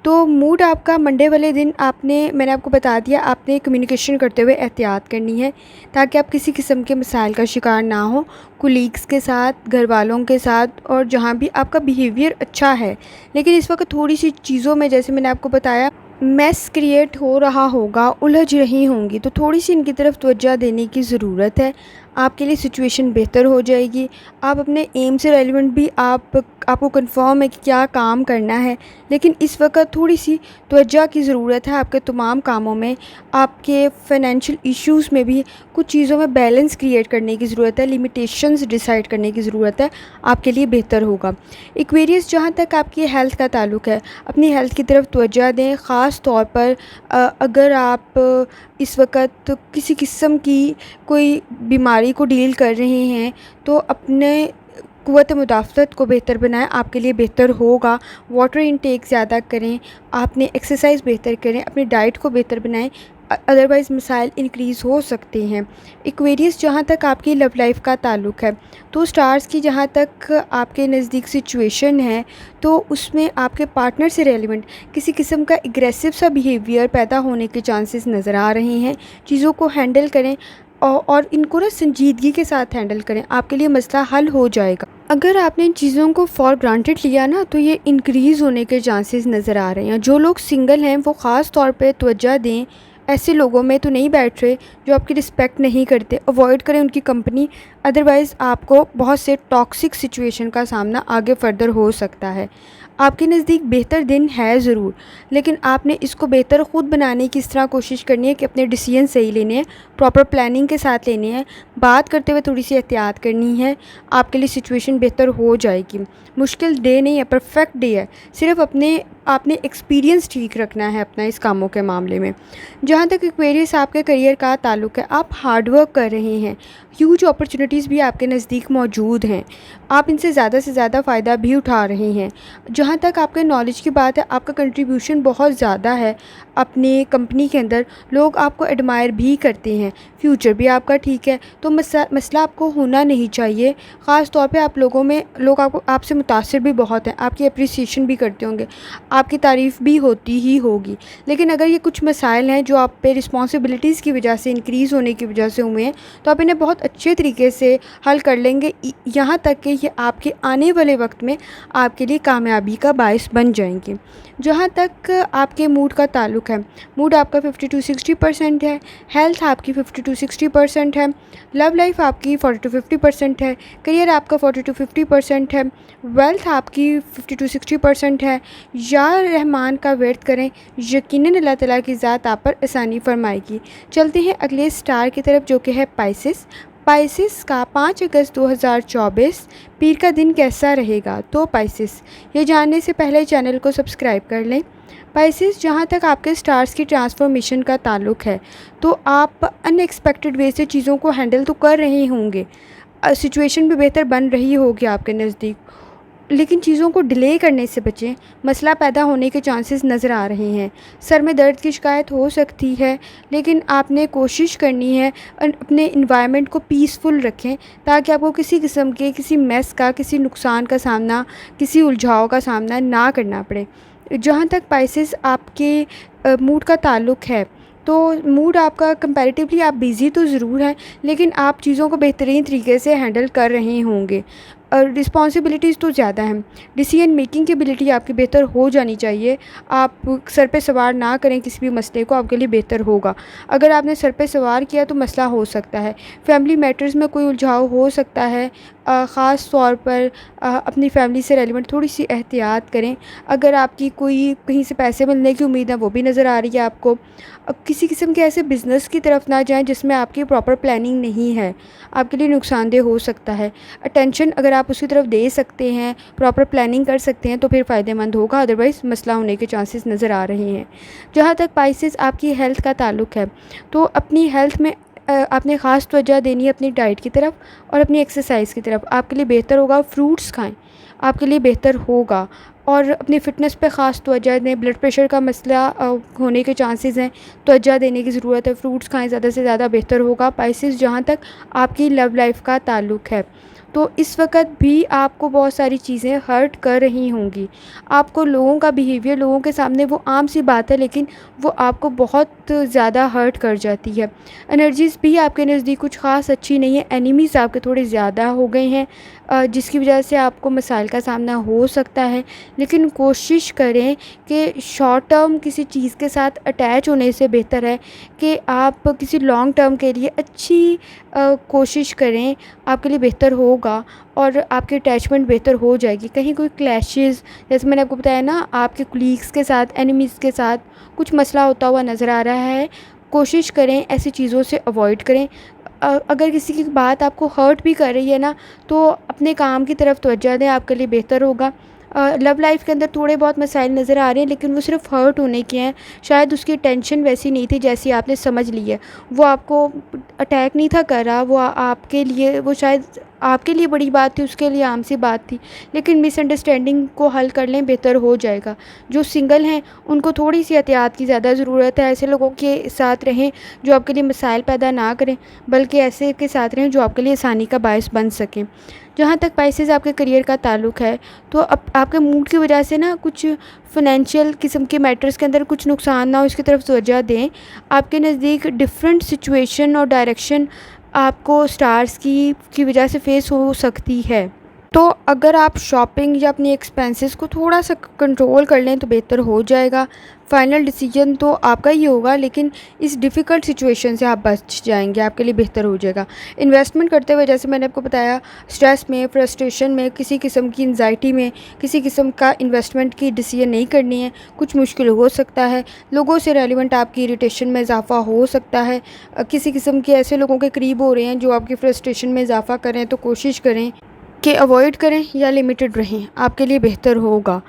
तो मूड आपका मंडे वाले दिन मैंने आपको बता दिया, आपने कम्युनिकेशन करते हुए एहतियात करनी है ताकि आप किसी किस्म के मसाइल का शिकार ना हो, कुलीग्स के साथ, घर वालों के साथ, और जहाँ भी आपका बिहेवियर अच्छा है, लेकिन इस वक्त थोड़ी सी चीज़ों में, जैसे मैंने आपको बताया, मैस क्रिएट हो रहा होगा, उलझ रही होंगी, तो थोड़ी सी इनकी तरफ तवज्जो देने की ज़रूरत है। आपके लिए सिचुएशन बेहतर हो जाएगी। आप अपने एम से रेलिवेंट भी आपको कंफर्म है कि क्या काम करना है, लेकिन इस वक्त थोड़ी सी तवज्जो की ज़रूरत है आपके तमाम कामों में। आपके फाइनेंशियल इश्यूज़ में भी कुछ चीज़ों में बैलेंस क्रिएट करने की ज़रूरत है, लिमिटेशंस डिसाइड करने की ज़रूरत है, आपके लिए बेहतर होगा। एक्वेरियस, जहाँ तक आपकी हेल्थ का ताल्लुक़ है, अपनी हेल्थ की तरफ तवज्जो दें। ख़ास तौर पर अगर आप इस वक्त किसी किस्म की कोई बीमारी को डील कर रहे हैं, तो अपने क़ुव्वत मुदाफ़त को बेहतर बनाएं, आपके लिए बेहतर होगा। वाटर इंटेक ज़्यादा करें, आपने एक्सरसाइज बेहतर करें, अपनी डाइट को बेहतर बनाएं, अदरवाइज़ मसाइल इंक्रीज़ हो सकते हैं। एक्वेरियस, जहाँ तक आपकी लव लाइफ का ताल्लुक़ है, तो स्टार्स की जहाँ तक आपके नज़दीक सिचुएशन है, तो उसमें आपके पार्टनर से रेलिवेंट किसी किस्म का एग्रेसिव सा बिहेवियर पैदा होने के चांसेस नज़र आ रहे हैं। चीज़ों को हैंडल करें और इनको ना संजीदगी के साथ हैंडल करें, आपके लिए मसला हल हो जाएगा। अगर आपने इन चीज़ों को फॉर ग्रांटेड लिया ना, तो ये इंक्रीज़ होने के चांसेस नज़र आ रहे हैं। जो लोग सिंगल हैं वो ख़ास तौर पे तवज्जो दें, ऐसे लोगों में तो नहीं बैठ रहे जो आपकी रिस्पेक्ट नहीं करते। अवॉइड करें उनकी कंपनी, अदरवाइज़ आपको बहुत से टॉक्सिक सिचुएशन का सामना आगे फर्दर हो सकता है। आपके नज़दीक बेहतर दिन है ज़रूर, लेकिन आपने इसको बेहतर ख़ुद बनाने की इस तरह कोशिश करनी है कि अपने डिसीजन सही लेने हैं, प्रॉपर प्लानिंग के साथ लेने हैं, बात करते हुए थोड़ी सी एहतियात करनी है। आपके लिए सिचुएशन बेहतर हो जाएगी। मुश्किल डे नहीं है, परफेक्ट डे है। सिर्फ आपने एक्सपीरियंस ठीक रखना है अपना इस कामों के मामले में। जहाँ तक एक्वेरियस आपके करियर का ताल्लुक़ है, आप हार्ड वर्क कर रहे हैं, ह्यूज अपॉर्चुनिटीज़ भी आपके नज़दीक मौजूद हैं, आप इनसे ज़्यादा से ज़्यादा फ़ायदा भी उठा रहे हैं। जहाँ तक आपके नॉलेज की बात है, आपका कंट्रीब्यूशन बहुत ज़्यादा है अपने कंपनी के अंदर, लोग आपको एडमायर भी करते हैं। फ्यूचर भी आपका ठीक है, तो मसला आपको होना नहीं चाहिए। ख़ास तौर पे आप लोगों में लोग आपसे मुतासिर भी बहुत हैं, आपकी अप्रिसिएशन भी करते होंगे, आपकी तारीफ़ भी होती ही होगी। लेकिन अगर ये कुछ मसाइल हैं जो आप पे रिस्पॉन्सिबिलिटीज़ की वजह से, इंक्रीज़ होने की वजह से हुए हैं, तो आप इन्हें बहुत अच्छे तरीके से हल कर लेंगे, यहाँ तक कि ये आपके आने वाले वक्त में आपके लिए कामयाबी का बायस बन जाएंगे। जहाँ तक आपके मूड का ताल्लुक़ है, मूड आपका 50-60% है, हेल्थ आपकी 50-60% है, लव लाइफ आपकी 40-50% है, करियर आपका 40-50% है, वेल्थ आपकी 50-60% है। या रहमान का वर्द करें, यकीनन अल्लाह ताला की ज़ात आप पर आसानी फरमाएगी। चलते हैं अगले स्टार की तरफ, जो कि है पाइसेस। पाइसेस का 5 अगस्त 2024 पीर का दिन कैसा रहेगा? तो पाइसेस, ये जानने से पहले चैनल को सब्सक्राइब कर लें। पाइसेस, जहाँ तक आपके स्टार्स की ट्रांसफॉर्मेशन का ताल्लुक़ है, तो आप अनएक्सपेक्टेड वे से चीज़ों को हैंडल तो कर रहे होंगे, सिचुएशन भी बेहतर बन रही होगी आपके नज़दीक, लेकिन चीज़ों को डिले करने से बचें। मसला पैदा होने के चांसेस नज़र आ रहे हैं। सर में दर्द की शिकायत हो सकती है, लेकिन आपने कोशिश करनी है अपने इन्वायरमेंट को पीसफुल रखें, ताकि आपको किसी किस्म के किसी मेस का, किसी नुकसान का सामना, किसी उलझाव का सामना ना करना पड़े। जहाँ तक पाइसेस आपके मूड का ताल्लुक़ है, तो मूड आपका कंपैरेटिवली आप बिज़ी तो ज़रूर हैं, लेकिन आप चीज़ों को बेहतरीन तरीके से हैंडल कर रहे होंगे। और रिस्पॉन्सिबिलिटीज़ तो ज़्यादा हैं, डिसीजन मेकिंग की एबिलिटी आपकी बेहतर हो जानी चाहिए। आप सर पे सवार ना करें किसी भी मसले को, आपके लिए बेहतर होगा। अगर आपने सर पे सवार किया तो मसला हो सकता है, फैमिली मैटर्स में कोई उलझाव हो सकता है। ख़ास तौर पर अपनी फैमिली से रेलिवेंट थोड़ी सी एहतियात करें। अगर आपकी कोई कहीं से पैसे मिलने की उम्मीद है, वो भी नज़र आ रही है आपको। किसी किस्म के ऐसे बिज़नेस की तरफ ना जाएं जिसमें आपकी प्रॉपर प्लानिंग नहीं है, आपके लिए नुकसानदेह हो सकता है। अटेंशन अगर आप उसकी तरफ दे सकते हैं, प्रॉपर प्लानिंग कर सकते हैं, तो फिर फ़ायदेमंद होगा, अदरवाइज़ मसला होने के चांसेस नज़र आ रहे हैं। जहाँ तक पाइसेस आपकी हेल्थ का ताल्लुक़ है, तो अपनी हेल्थ में आपने ख़ास तवज्जो देनी है अपनी डाइट की तरफ और अपनी एक्सरसाइज की तरफ। आपके लिए बेहतर होगा फ्रूट्स खाएं, आपके लिए बेहतर होगा। और अपनी फ़िटनेस पे ख़ास तवज्जो दें। ब्लड प्रेशर का मसला होने के चांसेस हैं, तवज्जो देने की ज़रूरत है। फ्रूट्स खाएं, ज़्यादा से ज़्यादा बेहतर होगा। पाइसेस, जहाँ तक आपकी लव लाइफ का ताल्लुक़ है, तो इस वक्त भी आपको बहुत सारी चीज़ें हर्ट कर रही होंगी। आपको लोगों का बिहेवियर, लोगों के सामने वो आम सी बात है, लेकिन वो आपको बहुत ज़्यादा हर्ट कर जाती है। एनर्जीज़ भी आपके नज़दीक कुछ ख़ास अच्छी नहीं है। एनिमीज़ आपके थोड़े ज़्यादा हो गए हैं, जिसकी वजह से आपको मसाइल का सामना हो सकता है। लेकिन कोशिश करें कि शॉर्ट टर्म किसी चीज़ के साथ अटैच होने से बेहतर है कि आप किसी लॉन्ग टर्म के लिए अच्छी कोशिश करें, आपके लिए बेहतर होगा और आपकी अटैचमेंट बेहतर हो जाएगी। कहीं कोई क्लैशेस, जैसे मैंने आपको बताया ना, आपके कुलीग्स के साथ, एनिमीज़ के साथ कुछ मसला होता हुआ नज़र आ रहा है, कोशिश करें ऐसी चीज़ों से अवॉइड करें। अगर किसी की बात आपको हर्ट भी कर रही है ना, तो अपने काम की तरफ तवज्जो दें, आपके लिए बेहतर होगा। लव लाइफ के अंदर थोड़े बहुत मसाइल नज़र आ रहे हैं, लेकिन वो सिर्फ हर्ट होने के हैं। शायद उसकी टेंशन वैसी नहीं थी जैसी आपने समझ ली है। वो आपको अटैक नहीं था कर रहा, वो आपके लिए, वो शायद आपके लिए बड़ी बात थी, उसके लिए आम सी बात थी। लेकिन मिसअंडरस्टैंडिंग को हल कर लें, बेहतर हो जाएगा। जो सिंगल हैं उनको थोड़ी सी एहतियात की ज़्यादा ज़रूरत है। ऐसे लोगों के साथ रहें जो आपके लिए मसाइल पैदा ना करें, बल्कि ऐसे के साथ रहें जो आपके लिए आसानी का बायस बन सकें। जहाँ तक पाइसेस आपके करियर का ताल्लुक़ है, तो अब आपके मूड की वजह से ना कुछ फ़ाइनेंशियल किस्म के मैटर्स के अंदर कुछ नुकसान ना हो, इसकी तरफ तवज्जो दें। आपके नज़दीक डिफरेंट सिचुएशन और डायरेक्शन आपको स्टार्स की वजह से फेस हो सकती है। तो अगर आप शॉपिंग या अपनी एक्सपेंसेस को थोड़ा सा कंट्रोल कर लें तो बेहतर हो जाएगा। फ़ाइनल डिसीजन तो आपका ही होगा, लेकिन इस डिफ़िकल्ट सिचुएशन से आप बच जाएंगे, आपके लिए बेहतर हो जाएगा। इन्वेस्टमेंट करते हुए जैसे मैंने आपको बताया, स्ट्रेस में, फ्रस्ट्रेशन में, किसी किस्म की एंजाइटी में, किसी किस्म का इन्वेस्टमेंट की डिसीजन नहीं करनी है। कुछ मुश्किल हो सकता है, लोगों से रेलिवेंट आपकी इरिटेशन में इजाफ़ा हो सकता है, किसी किस्म के ऐसे लोगों के करीब हो रहे हैं जो आपकी फ्रस्ट्रेशन में इजाफ़ा करें, तो कोशिश करें कि अवॉइड करें या लिमिटेड रहें, आपके लिए बेहतर होगा।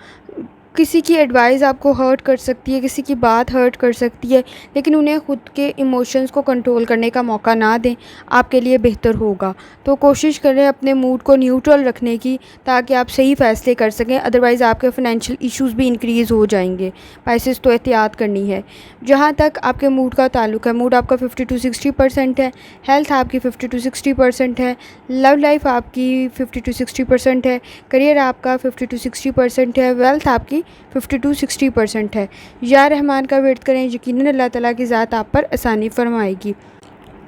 किसी की एडवाइस आपको हर्ट कर सकती है, किसी की बात हर्ट कर सकती है, लेकिन उन्हें ख़ुद के इमोशंस को कंट्रोल करने का मौका ना दें, आपके लिए बेहतर होगा। तो कोशिश करें अपने मूड को न्यूट्रल रखने की, ताकि आप सही फ़ैसले कर सकें, अदरवाइज़ आपके फ़ाइनेंशियल इश्यूज़ भी इंक्रीज़ हो जाएंगे। पैसे तो एहतियात करनी है। जहाँ तक आपके मूड का ताल्लुक़ है, मूड आपका 50 to 60% है, हेल्थ आपकी 50 to 60% है, लव लाइफ आपकी 50 to 60% है, करियर आपका 50 to 60% है, वेल्थ आपकी 50 to 60% है। या रहमान का वेट करें, यकीनन अल्लाह ताला की ज़ात आप पर आसानी फरमाएगी।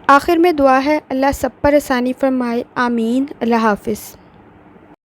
आखिर में दुआ है, अल्लाह सब पर आसानी फरमाए, आमीन। अल्लाह हाफ़िज़।